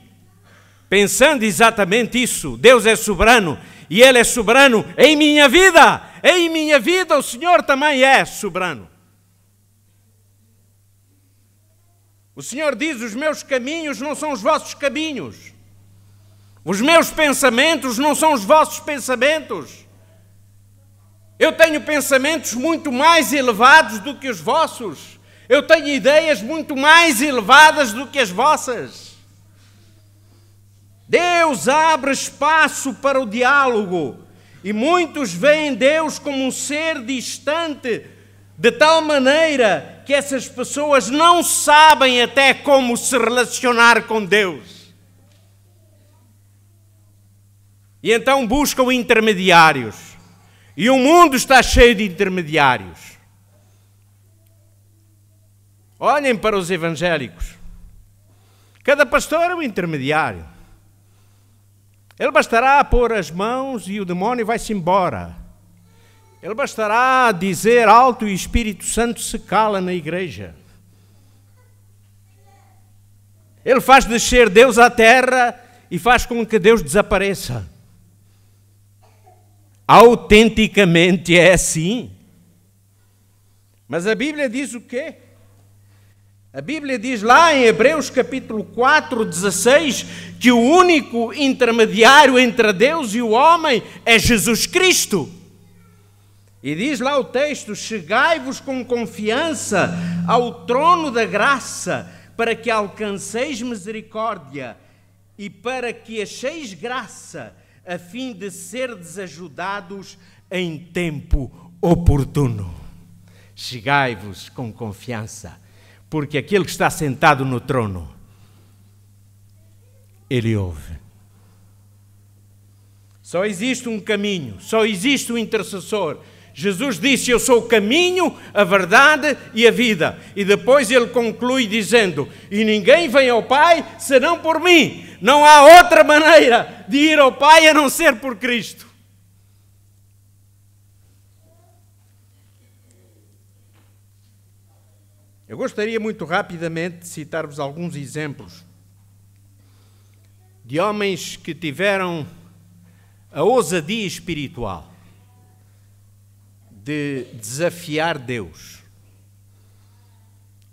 pensando exatamente isso. Deus é soberano e Ele é soberano em minha vida. Em minha vida o Senhor também é soberano. O Senhor diz: os meus caminhos não são os vossos caminhos. Os meus pensamentos não são os vossos pensamentos. Eu tenho pensamentos muito mais elevados do que os vossos. Eu tenho ideias muito mais elevadas do que as vossas. Deus abre espaço para o diálogo. E muitos veem Deus como um ser distante, de tal maneira que essas pessoas não sabem até como se relacionar com Deus. E então buscam intermediários. E o mundo está cheio de intermediários. Olhem para os evangélicos. Cada pastor é um intermediário. Ele bastará pôr as mãos e o demónio vai-se embora. Ele bastará dizer alto e o Espírito Santo se cala na igreja. Ele faz descer Deus à terra e faz com que Deus desapareça. Autenticamente é assim. Mas a Bíblia diz o quê? A Bíblia diz lá em Hebreus capítulo 4, 16, que o único intermediário entre Deus e o homem é Jesus Cristo. E diz lá o texto: chegai-vos com confiança ao trono da graça, para que alcanceis misericórdia e para que acheis graça, a fim de serdes ajudados em tempo oportuno. Chegai-vos com confiança, porque aquele que está sentado no trono, Ele ouve. Só existe um caminho, só existe um intercessor. Jesus disse: eu sou o caminho, a verdade e a vida. E depois Ele conclui dizendo: e ninguém vem ao Pai senão por mim. Não há outra maneira de ir ao Pai a não ser por Cristo. Eu gostaria muito rapidamente de citar-vos alguns exemplos de homens que tiveram a ousadia espiritual de desafiar Deus.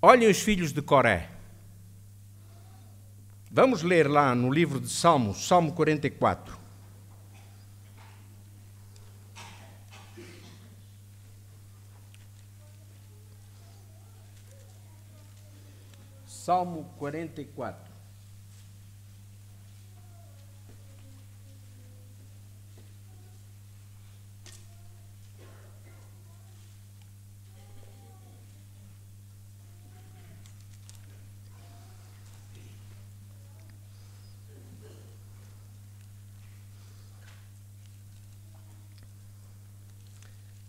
Olhem os filhos de Coré. Vamos ler lá no livro de Salmos, Salmo 44. Salmo 44.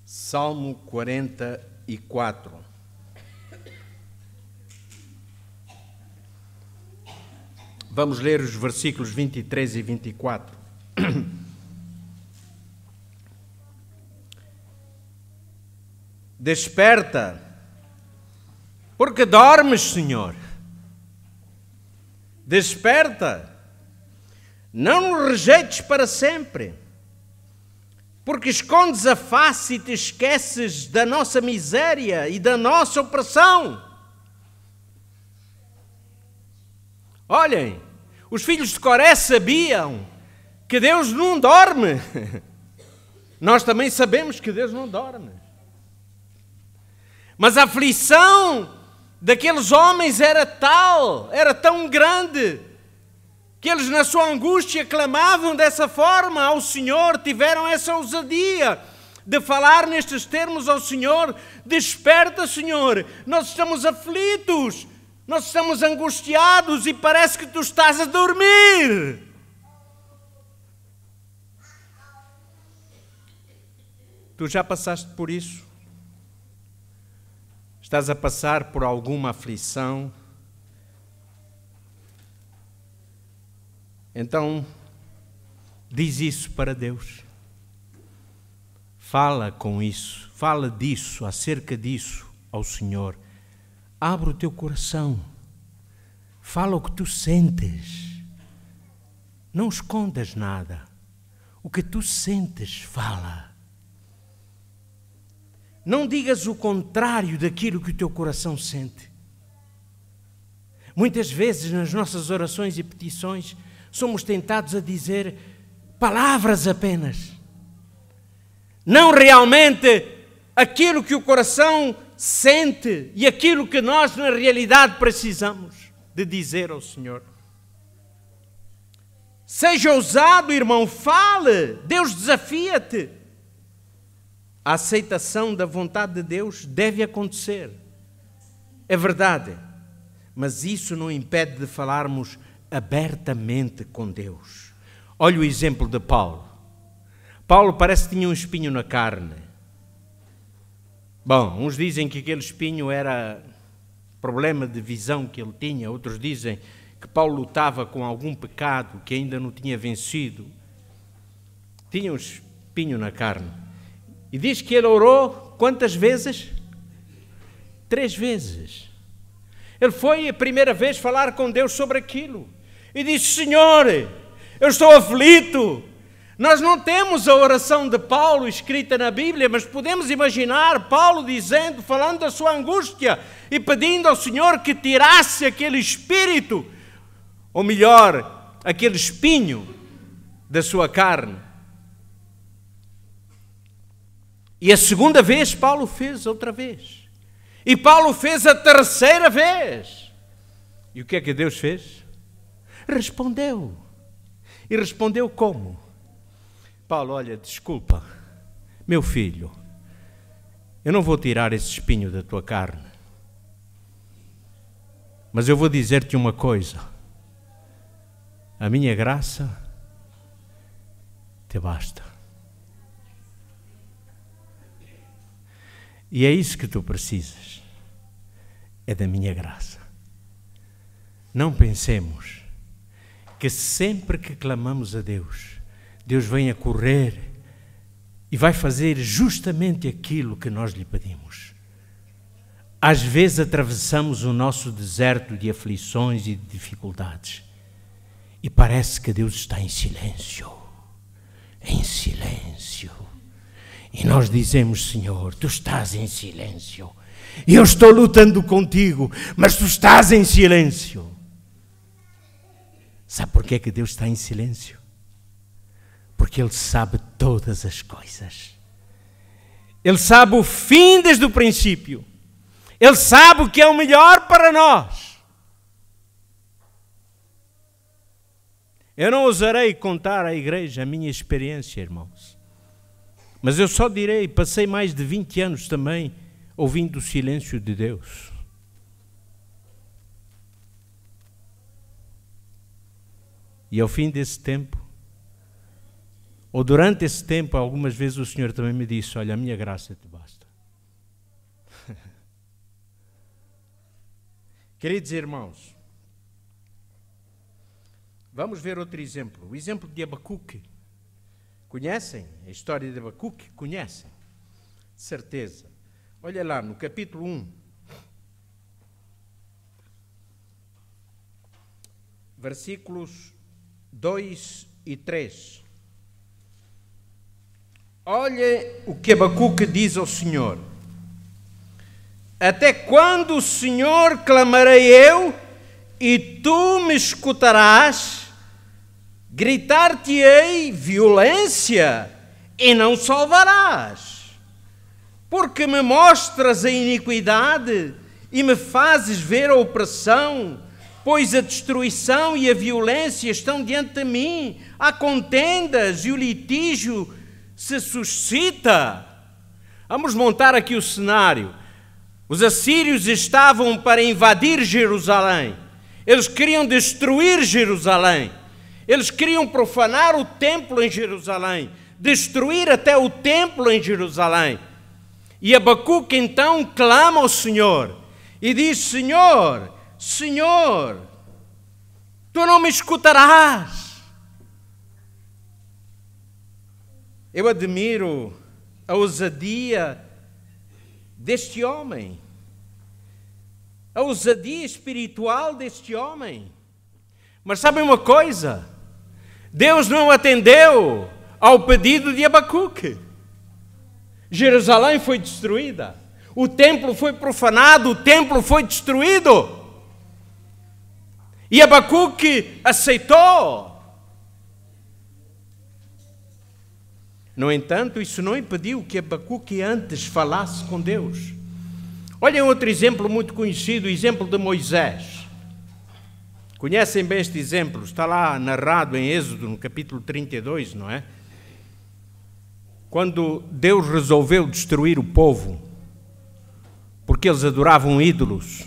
Salmo 44. Vamos ler os versículos 23 e 24. Desperta, porque dormes, Senhor. Desperta, não nos rejeites para sempre, porque escondes a face e te esqueces da nossa miséria e da nossa opressão. Olhem, os filhos de Coré sabiam que Deus não dorme. Nós também sabemos que Deus não dorme. Mas a aflição daqueles homens era tal, era tão grande, que eles na sua angústia clamavam dessa forma ao Senhor, tiveram essa ousadia de falar nestes termos ao Senhor: desperta, Senhor, nós estamos aflitos, nós estamos angustiados e parece que tu estás a dormir. Tu já passaste por isso? Estás a passar por alguma aflição? Então, diz isso para Deus. Fala com isso, fala disso, acerca disso ao Senhor. Abre o teu coração. Fala o que tu sentes. Não escondas nada. O que tu sentes, fala. Não digas o contrário daquilo que o teu coração sente. Muitas vezes nas nossas orações e petições somos tentados a dizer palavras apenas. Não realmente aquilo que o coração sente e aquilo que nós na realidade precisamos de dizer ao Senhor. Seja ousado, irmão, fale. Deus desafia-te. A aceitação da vontade de Deus deve acontecer. É verdade. Mas isso não impede de falarmos abertamente com Deus. Olha o exemplo de Paulo. Paulo parece que tinha um espinho na carne. Bom, uns dizem que aquele espinho era problema de visão que ele tinha, outros dizem que Paulo lutava com algum pecado que ainda não tinha vencido. Tinha um espinho na carne. E diz que ele orou quantas vezes? 3 vezes. Ele foi a primeira vez falar com Deus sobre aquilo. E disse: Senhor, eu estou aflito. Nós não temos a oração de Paulo escrita na Bíblia, mas podemos imaginar Paulo dizendo, falando da sua angústia e pedindo ao Senhor que tirasse aquele espírito, ou melhor, aquele espinho da sua carne. E a segunda vez Paulo fez outra vez. E Paulo fez a terceira vez. E o que é que Deus fez? Respondeu. E respondeu como? Paulo, olha, desculpa, meu filho, eu não vou tirar esse espinho da tua carne. Mas eu vou dizer-te uma coisa. A minha graça te basta. E é isso que tu precisas. É da minha graça. Não pensemos que sempre que clamamos a Deus, Deus vem a correr e vai fazer justamente aquilo que nós lhe pedimos. Às vezes atravessamos o nosso deserto de aflições e de dificuldades e parece que Deus está em silêncio. Em silêncio. E nós dizemos: Senhor, tu estás em silêncio. E eu estou lutando contigo, mas tu estás em silêncio. Sabe por que é que Deus está em silêncio? Porque Ele sabe todas as coisas. Ele sabe o fim desde o princípio. Ele sabe o que é o melhor para nós. Eu não ousarei contar à igreja a minha experiência, irmãos. Mas eu só direi, passei mais de 20 anos também ouvindo o silêncio de Deus. E ao fim desse tempo, Ou durante esse tempo, algumas vezes o Senhor também me disse, olha, a minha graça te basta. Queridos irmãos, vamos ver outro exemplo. O exemplo de Abacuque. Conhecem a história de Abacuque? Conhecem? Certeza. Olha lá, no capítulo 1. Versículos 2 e 3. Olha o que Abacuque diz ao Senhor. Até quando, Senhor, clamarei eu, e tu me escutarás? Gritar-te-ei violência, e não salvarás. Porque me mostras a iniquidade, e me fazes ver a opressão, pois a destruição e a violência estão diante de mim, há contendas e o litígio se suscita. Vamos montar aqui o cenário. Os assírios estavam para invadir Jerusalém. Eles queriam destruir Jerusalém. Eles queriam profanar o templo em Jerusalém, destruir até o templo em Jerusalém. E Abacuque então clama ao Senhor e diz: Senhor, Senhor, tu não me escutarás. Eu admiro a ousadia deste homem, a ousadia espiritual deste homem. Mas sabem uma coisa? Deus não atendeu ao pedido de Abacuque. Jerusalém foi destruída, o templo foi profanado, o templo foi destruído. E Abacuque aceitou. No entanto, isso não impediu que Abacuque antes falasse com Deus. Olhem outro exemplo muito conhecido, o exemplo de Moisés. Conhecem bem este exemplo, está lá narrado em Êxodo, no capítulo 32, não é? Quando Deus resolveu destruir o povo, porque eles adoravam ídolos.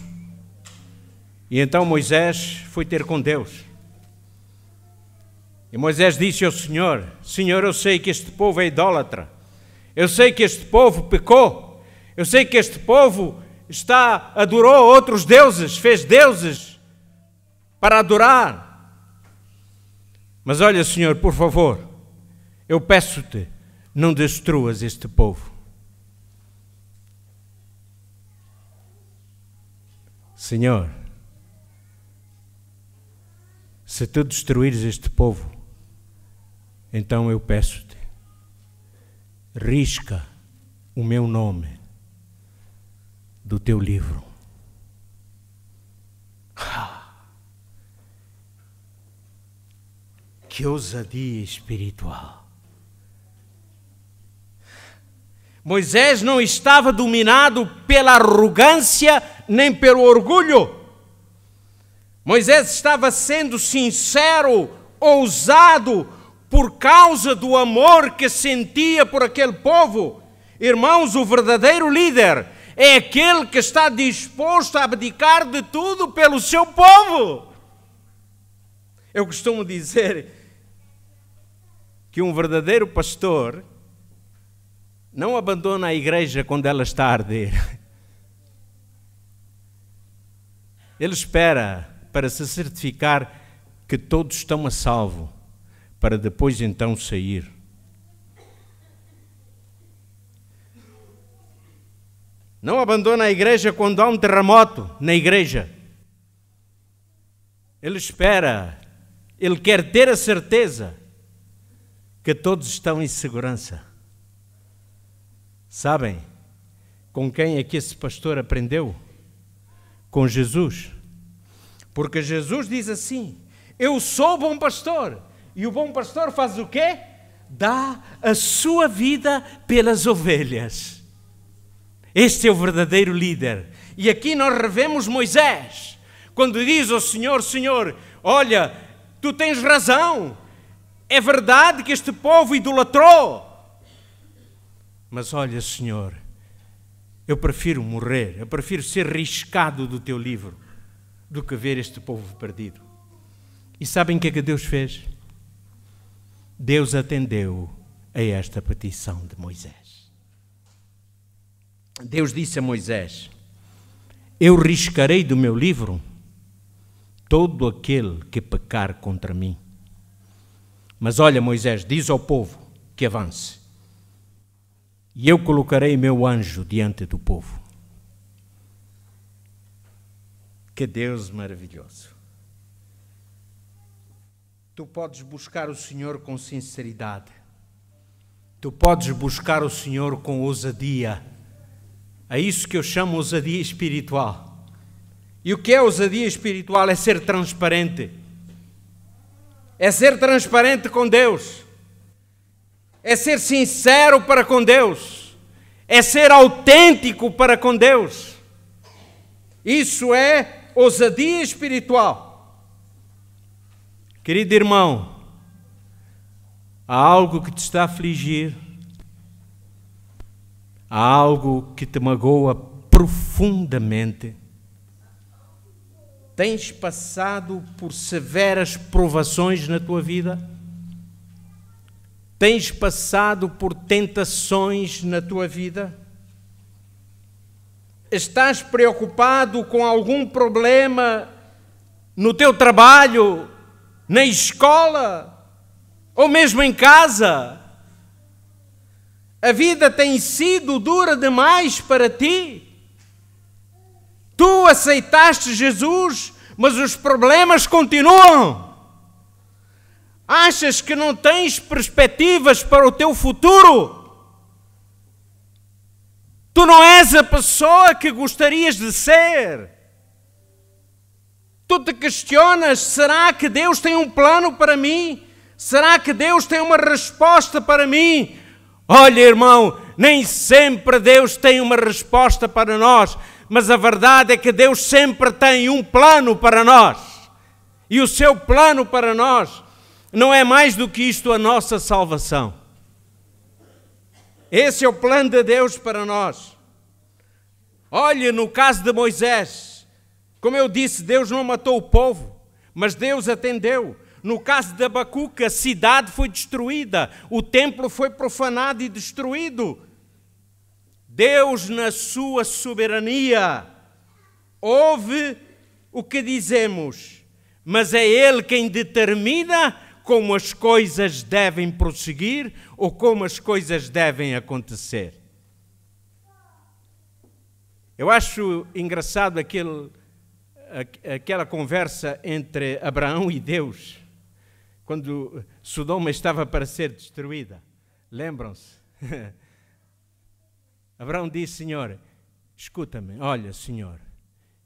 E então Moisés foi ter com Deus. E Moisés disse ao Senhor: Senhor, eu sei que este povo é idólatra. Eu sei que este povo pecou. Eu sei que este povo adorou outros deuses, fez deuses para adorar. Mas olha, Senhor, por favor, eu peço-te, não destruas este povo. Senhor, se tu destruires este povo, então eu peço-te, risca o meu nome do teu livro. Que ousadia espiritual! Moisés não estava dominado pela arrogância nem pelo orgulho. Moisés estava sendo sincero, ousado, por causa do amor que sentia por aquele povo. Irmãos, o verdadeiro líder é aquele que está disposto a abdicar de tudo pelo seu povo. Eu costumo dizer que um verdadeiro pastor não abandona a igreja quando ela está a arder. Ele espera para se certificar que todos estão a salvo, para depois então sair. Não abandona a igreja quando há um terremoto na igreja. Ele espera, ele quer ter a certeza que todos estão em segurança. Sabem com quem é que esse pastor aprendeu? Com Jesus. Porque Jesus diz assim: eu sou bom pastor. E o bom pastor faz o quê? Dá a sua vida pelas ovelhas. Este é o verdadeiro líder. E aqui nós revemos Moisés, quando diz ao Senhor: Senhor, olha, tu tens razão. É verdade que este povo idolatrou. Mas olha, Senhor, eu prefiro morrer, eu prefiro ser riscado do teu livro do que ver este povo perdido. E sabem o que é que Deus fez? Deus atendeu a esta petição de Moisés. Deus disse a Moisés: eu riscarei do meu livro todo aquele que pecar contra mim. Mas olha, Moisés, diz ao povo que avance, e eu colocarei meu anjo diante do povo. Que Deus maravilhoso! Tu podes buscar o Senhor com sinceridade, tu podes buscar o Senhor com ousadia. É isso que eu chamo ousadia espiritual. E o que é ousadia espiritual? É ser transparente. É ser transparente com Deus. É ser sincero para com Deus. É ser autêntico para com Deus. Isso é ousadia espiritual. Querido irmão, há algo que te está a afligir, há algo que te magoa profundamente. Tens passado por severas provações na tua vida? Tens passado por tentações na tua vida? Estás preocupado com algum problema no teu trabalho, na escola ou mesmo em casa? A vida tem sido dura demais para ti? Tu aceitaste Jesus, mas os problemas continuam. Achas que não tens perspectivas para o teu futuro? Tu não és a pessoa que gostarias de ser. Tu te questionas, será que Deus tem um plano para mim? Será que Deus tem uma resposta para mim? Olha, irmão, nem sempre Deus tem uma resposta para nós, mas a verdade é que Deus sempre tem um plano para nós. E o seu plano para nós não é mais do que isto, a nossa salvação. Esse é o plano de Deus para nós. Olha, no caso de Moisés, como eu disse, Deus não matou o povo, mas Deus atendeu. No caso de Abacuque, a cidade foi destruída, o templo foi profanado e destruído. Deus, na sua soberania, ouve o que dizemos, mas é Ele quem determina como as coisas devem prosseguir ou como as coisas devem acontecer. Eu acho engraçado aquela conversa entre Abraão e Deus, quando Sodoma estava para ser destruída. Lembram-se? Abraão disse: Senhor, escuta-me, olha, Senhor,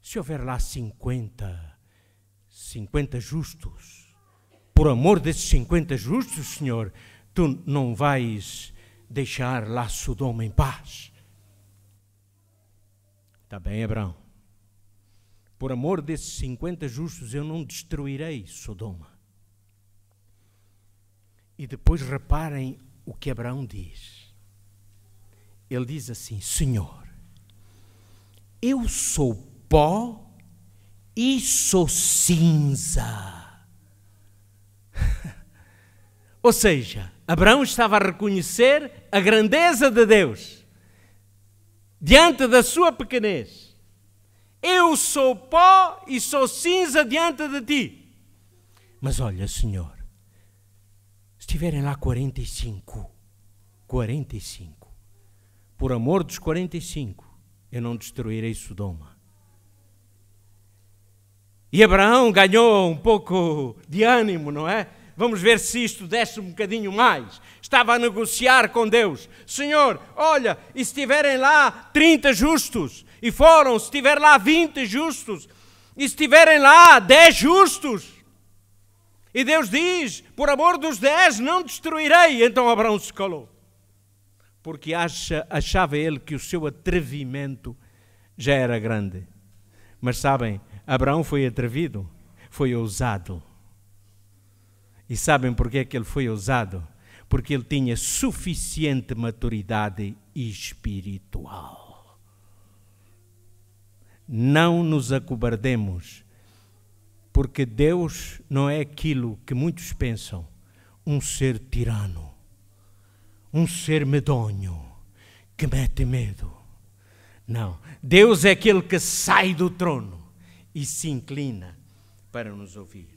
se houver lá 50 justos, por amor desses 50 justos, Senhor, tu não vais deixar lá Sodoma em paz. Está bem, Abraão. Por amor desses 50 justos, eu não destruirei Sodoma. E depois reparem o que Abraão diz. Ele diz assim: Senhor, eu sou pó e sou cinza. Ou seja, Abraão estava a reconhecer a grandeza de Deus diante da sua pequenez. Eu sou pó e sou cinza diante de ti. Mas olha, Senhor, se tiverem lá 45, por amor dos 45, eu não destruirei Sodoma. E Abraão ganhou um pouco de ânimo, não é? Vamos ver se isto desce um bocadinho mais. Estava a negociar com Deus. Senhor, olha, e se tiverem lá 30 justos? E foram, se tiver lá 20 justos? E se tiverem lá 10 justos? E Deus diz, por amor dos 10 não destruirei. Então Abraão se calou. Porque achava ele que o seu atrevimento já era grande. Mas sabem, Abraão foi atrevido, foi ousado. E sabem porquê é que ele foi ousado? Porque ele tinha suficiente maturidade espiritual. Não nos acobardemos, porque Deus não é aquilo que muitos pensam, um ser tirano, um ser medonho que mete medo. Não, Deus é aquele que sai do trono e se inclina para nos ouvir.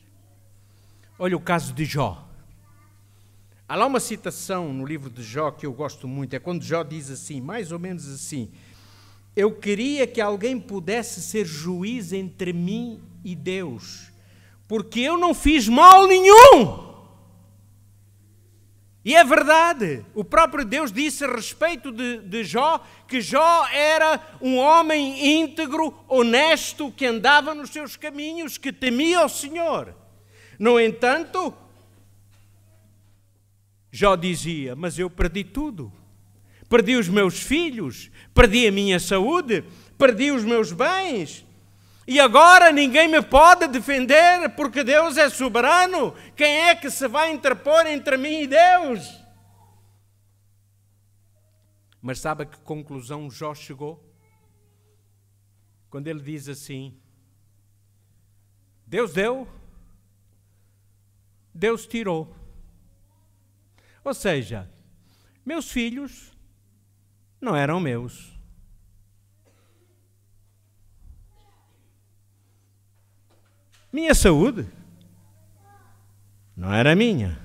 Olha o caso de Jó. Há lá uma citação no livro de Jó que eu gosto muito, é quando Jó diz assim, mais ou menos assim: eu queria que alguém pudesse ser juiz entre mim e Deus, porque eu não fiz mal nenhum. E é verdade, o próprio Deus disse a respeito de Jó, que Jó era um homem íntegro, honesto, que andava nos seus caminhos, que temia o Senhor. No entanto, Jó dizia, mas eu perdi tudo. Perdi os meus filhos, perdi a minha saúde, perdi os meus bens. E agora ninguém me pode defender porque Deus é soberano. Quem é que se vai interpor entre mim e Deus? Mas sabe a que conclusão Jó chegou? Quando ele diz assim: Deus deu, Deus tirou. Ou seja, meus filhos não eram meus. Minha saúde não era minha.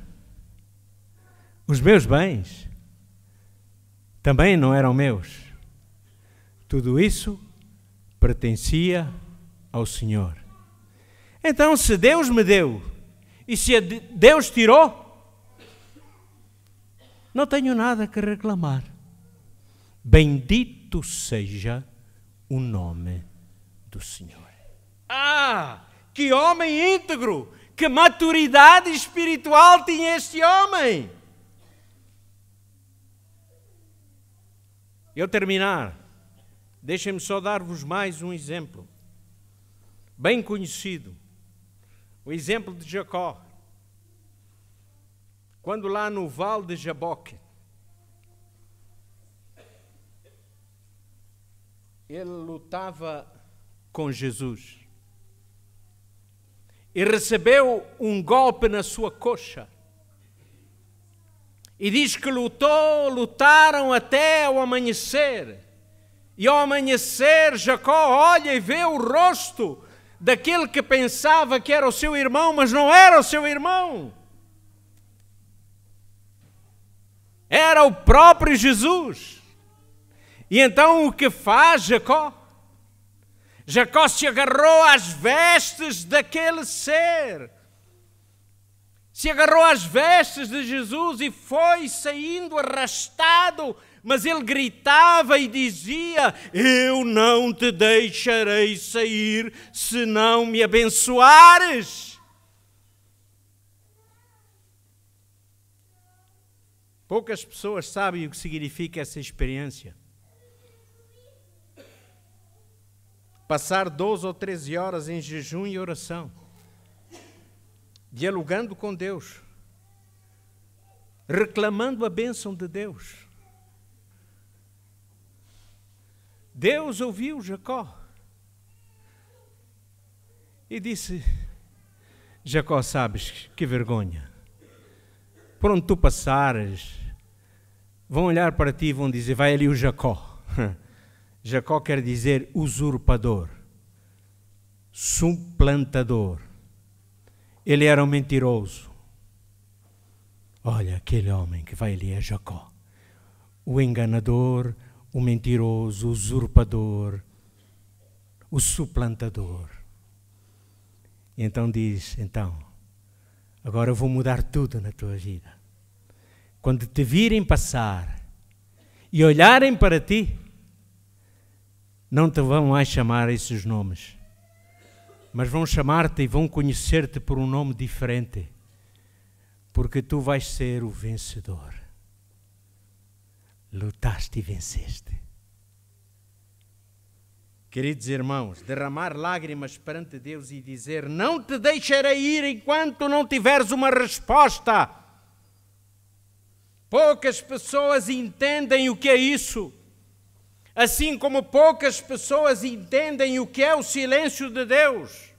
Os meus bens também não eram meus. Tudo isso pertencia ao Senhor. Então, se Deus me deu e se Deus tirou, não tenho nada que reclamar. Bendito seja o nome do Senhor. Ah! Que homem íntegro! Que maturidade espiritual tinha este homem! Eu terminar, deixem-me só dar-vos mais um exemplo, bem conhecido, o exemplo de Jacó. Quando lá no Vale de Jaboque, ele lutava com Jesus. E recebeu um golpe na sua coxa. E diz que lutaram até ao amanhecer. E ao amanhecer, Jacó olha e vê o rosto daquele que pensava que era o seu irmão, mas não era o seu irmão. Era o próprio Jesus. E então o que faz Jacó? Jacó se agarrou às vestes daquele ser. Se agarrou às vestes de Jesus e foi saindo arrastado, mas ele gritava e dizia: eu não te deixarei sair se não me abençoares. Poucas pessoas sabem o que significa essa experiência. Passar 12 ou 13 horas em jejum e oração, dialogando com Deus, reclamando a bênção de Deus. Deus ouviu Jacó e disse: Jacó, sabes que vergonha, por onde tu passares, vão olhar para ti e vão dizer: vai ali o Jacó. Jacó quer dizer usurpador, suplantador. Ele era um mentiroso. Olha, aquele homem que vai ali é Jacó. O enganador, o mentiroso, o usurpador, o suplantador. E então diz: então, agora eu vou mudar tudo na tua vida. Quando te virem passar e olharem para ti, não te vão mais chamar esses nomes, mas vão chamar-te e vão conhecer-te por um nome diferente, porque tu vais ser o vencedor. Lutaste e venceste. Queridos irmãos, derramar lágrimas perante Deus e dizer: não te deixarei ir enquanto não tiveres uma resposta. Poucas pessoas entendem o que é isso. Assim como poucas pessoas entendem o que é o silêncio de Deus.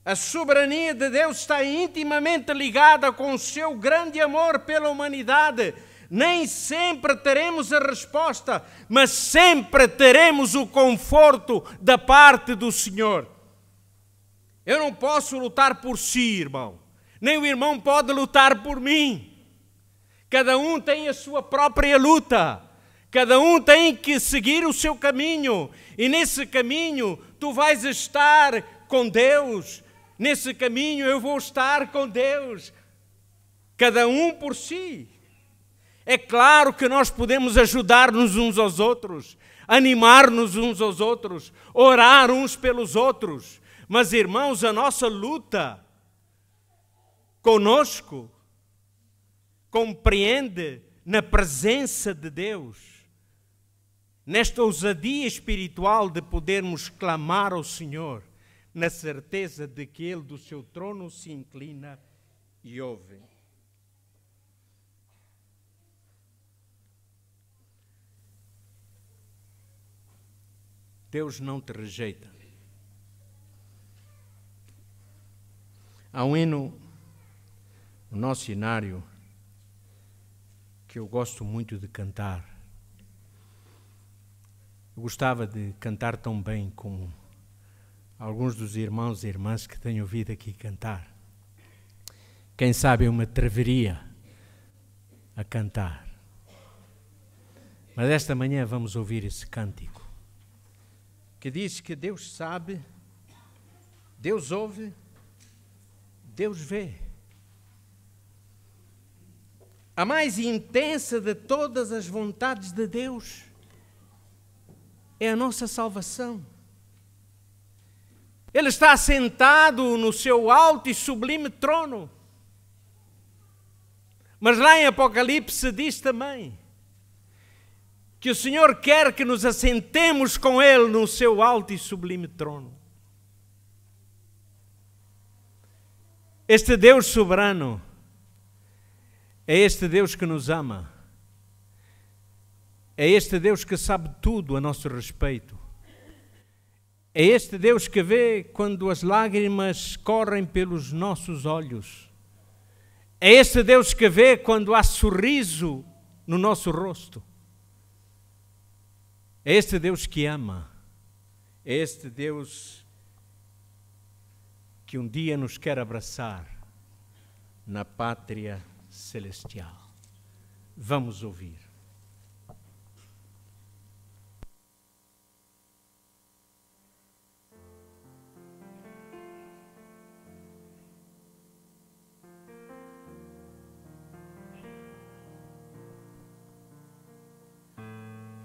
A soberania de Deus está intimamente ligada com o seu grande amor pela humanidade. Nem sempre teremos a resposta, mas sempre teremos o conforto da parte do Senhor. Eu não posso lutar por si, irmão. Nem o irmão pode lutar por mim. Cada um tem a sua própria luta. Cada um tem que seguir o seu caminho. E nesse caminho tu vais estar com Deus. Nesse caminho eu vou estar com Deus. Cada um por si. É claro que nós podemos ajudar-nos uns aos outros, animar-nos uns aos outros, orar uns pelos outros. Mas, irmãos, a nossa luta conosco compreende na presença de Deus, nesta ousadia espiritual de podermos clamar ao Senhor, na certeza de que Ele do seu trono se inclina e ouve. Deus não te rejeita. Há um hino no nosso cenário que eu gosto muito de cantar. Eu gostava de cantar tão bem como alguns dos irmãos e irmãs que tenho ouvido aqui cantar. Quem sabe eu me atreveria a cantar. Mas esta manhã vamos ouvir esse cântico que diz que Deus sabe, Deus ouve, Deus vê. A mais intensa de todas as vontades de Deus é a nossa salvação. Ele está assentado no seu alto e sublime trono. Mas lá em Apocalipse diz também que o Senhor quer que nos assentemos com Ele no seu alto e sublime trono. Este Deus soberano é este Deus que nos ama. É este Deus que sabe tudo a nosso respeito. É este Deus que vê quando as lágrimas correm pelos nossos olhos. É este Deus que vê quando há sorriso no nosso rosto. É este Deus que ama. É este Deus que um dia nos quer abraçar na pátria celestial. Vamos ouvir.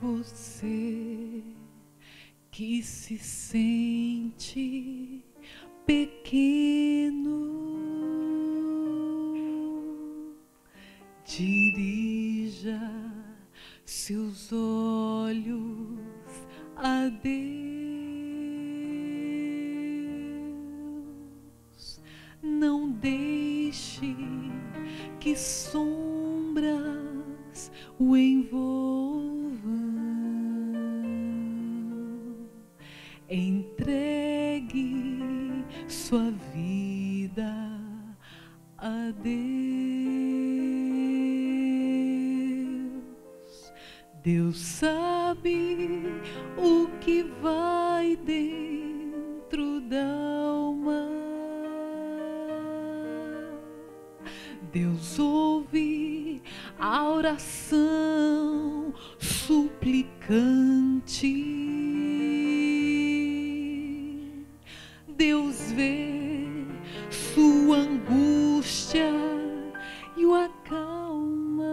Você que se sente pequeno, dirija seus olhos a Deus. Não deixe que sombras o envolvam. Entregue sua vida a Deus. Deus sabe o que vai dentro da alma. Deus ouve a oração suplicante. Deus vê sua angústia e o acalma.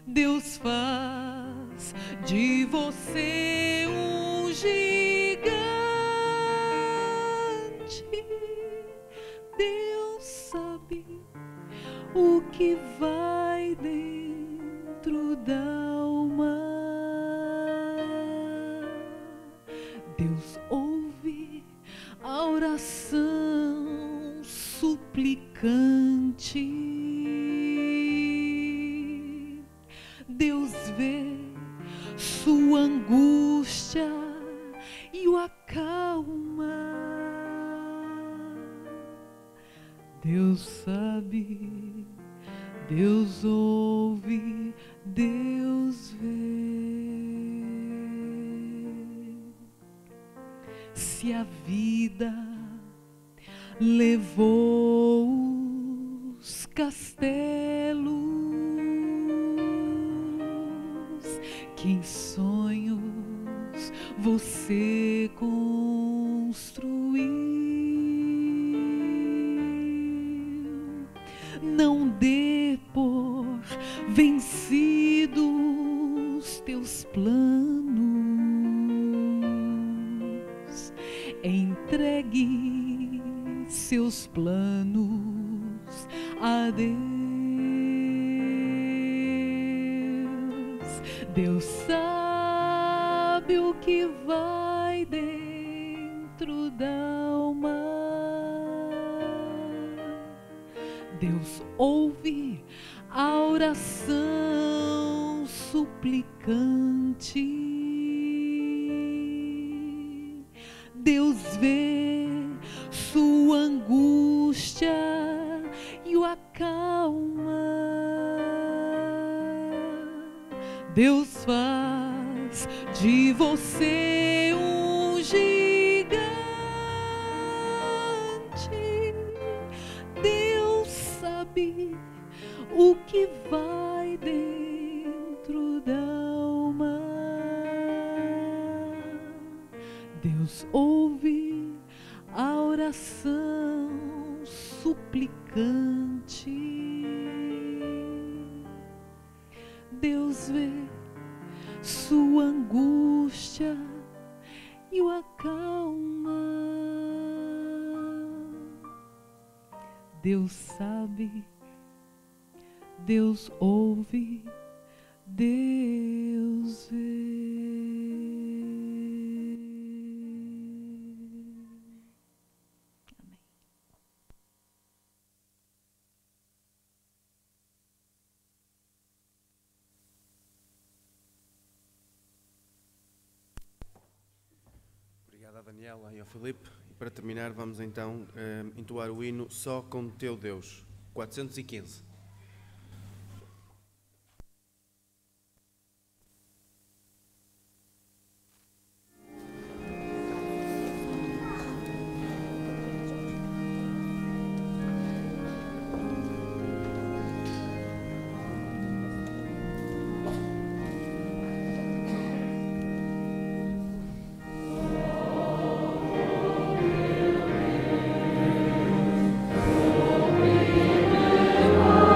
Deus faz de você um gigante. Deus sabe o que vai dentro da alma. Deus ouve a oração suplicante. Deus vê sua angústia e o acalma. Deus sabe Deus ouve, Deus vê. Se a vida levou os castelos que em sonhos você construiu, não dê por vencidos teus planos, entregue seus planos a Deus. Deus sabe o que vai dentro da alma. Deus ouve a oração suplicante. Deus vê sua angústia e o acalma. Deus faz de você um gigante. Deus sabe o que vai dentro da alma. Deus ouve a oração suplicante. Deus vê sua angústia e o acalma. Deus sabe, Deus ouve, Deus vê. Amém.
Obrigado a Daniela e ao Filipe. E para terminar, vamos então entoar o hino Só com Teu Deus, 415.
Amém.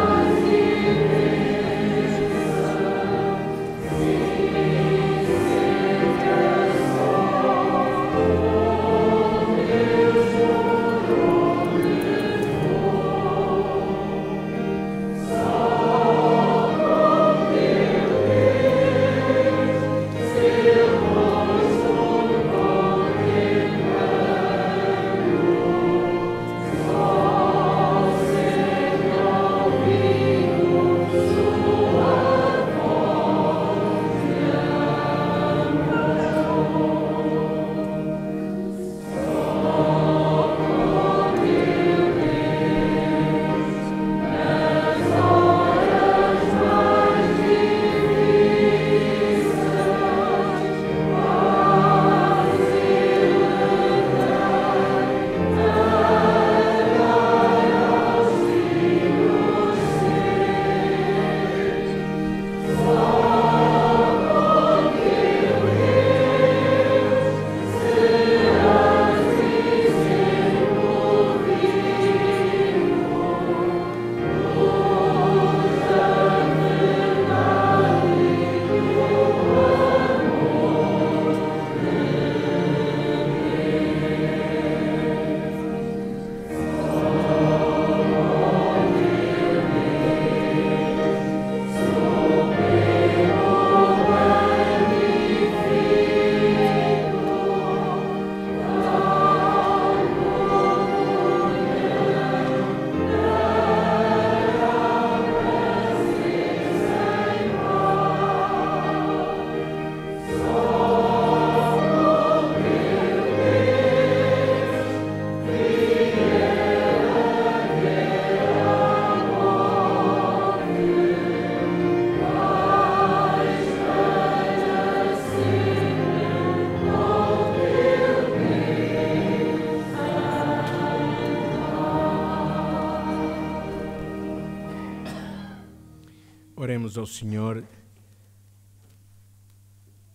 Oremos ao Senhor.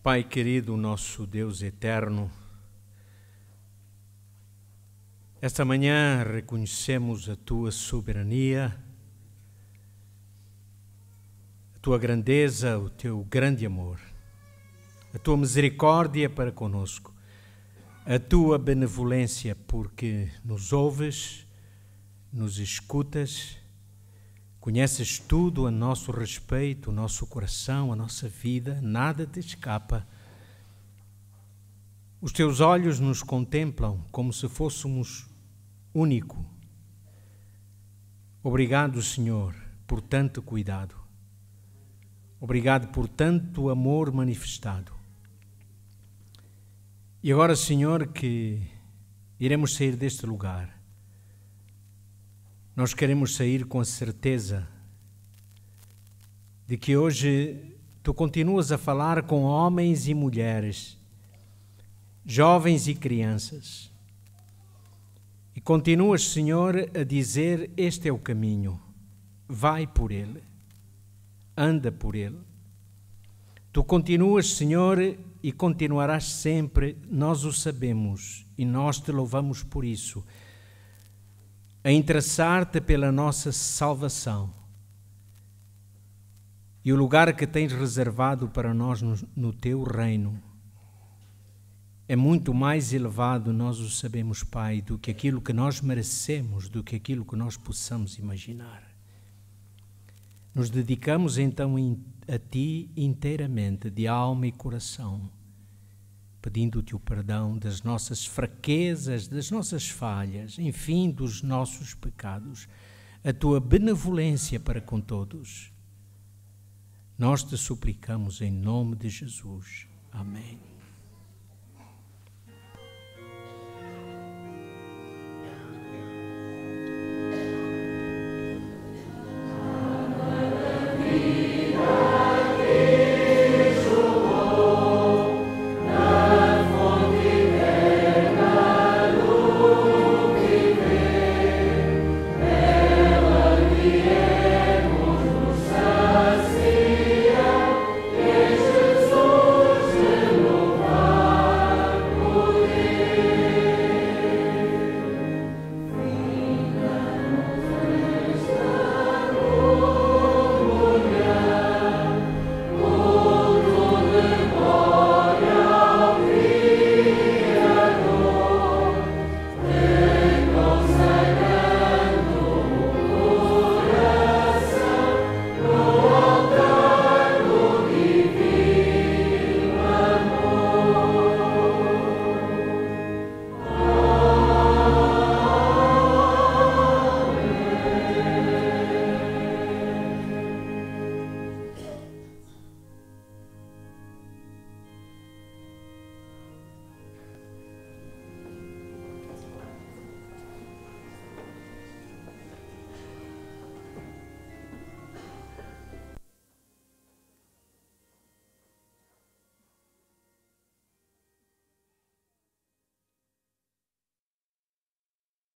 Pai querido, nosso Deus eterno, esta manhã reconhecemos a Tua soberania, a Tua grandeza, o Teu grande amor, a Tua misericórdia para conosco, a Tua benevolência, porque nos ouves, nos escutas, conheces tudo a nosso respeito, o nosso coração, a nossa vida, nada te escapa. Os teus olhos nos contemplam como se fôssemos único. Obrigado, Senhor, por tanto cuidado. Obrigado por tanto amor manifestado. E agora, Senhor, que iremos sair deste lugar, nós queremos sair com a certeza de que hoje Tu continuas a falar com homens e mulheres, jovens e crianças, e continuas, Senhor, a dizer: este é o caminho, vai por ele, anda por ele. Tu continuas, Senhor, e continuarás sempre, nós o sabemos, e nós Te louvamos por isso, a interessar-te pela nossa salvação e o lugar que tens reservado para nós no Teu reino é muito mais elevado, nós o sabemos, Pai, do que aquilo que nós merecemos, do que aquilo que nós possamos imaginar. Nos dedicamos então a Ti inteiramente, de alma e coração, pedindo-Te o perdão das nossas fraquezas, das nossas falhas, enfim, dos nossos pecados, a Tua benevolência para com todos. Nós Te suplicamos em nome de Jesus. Amém.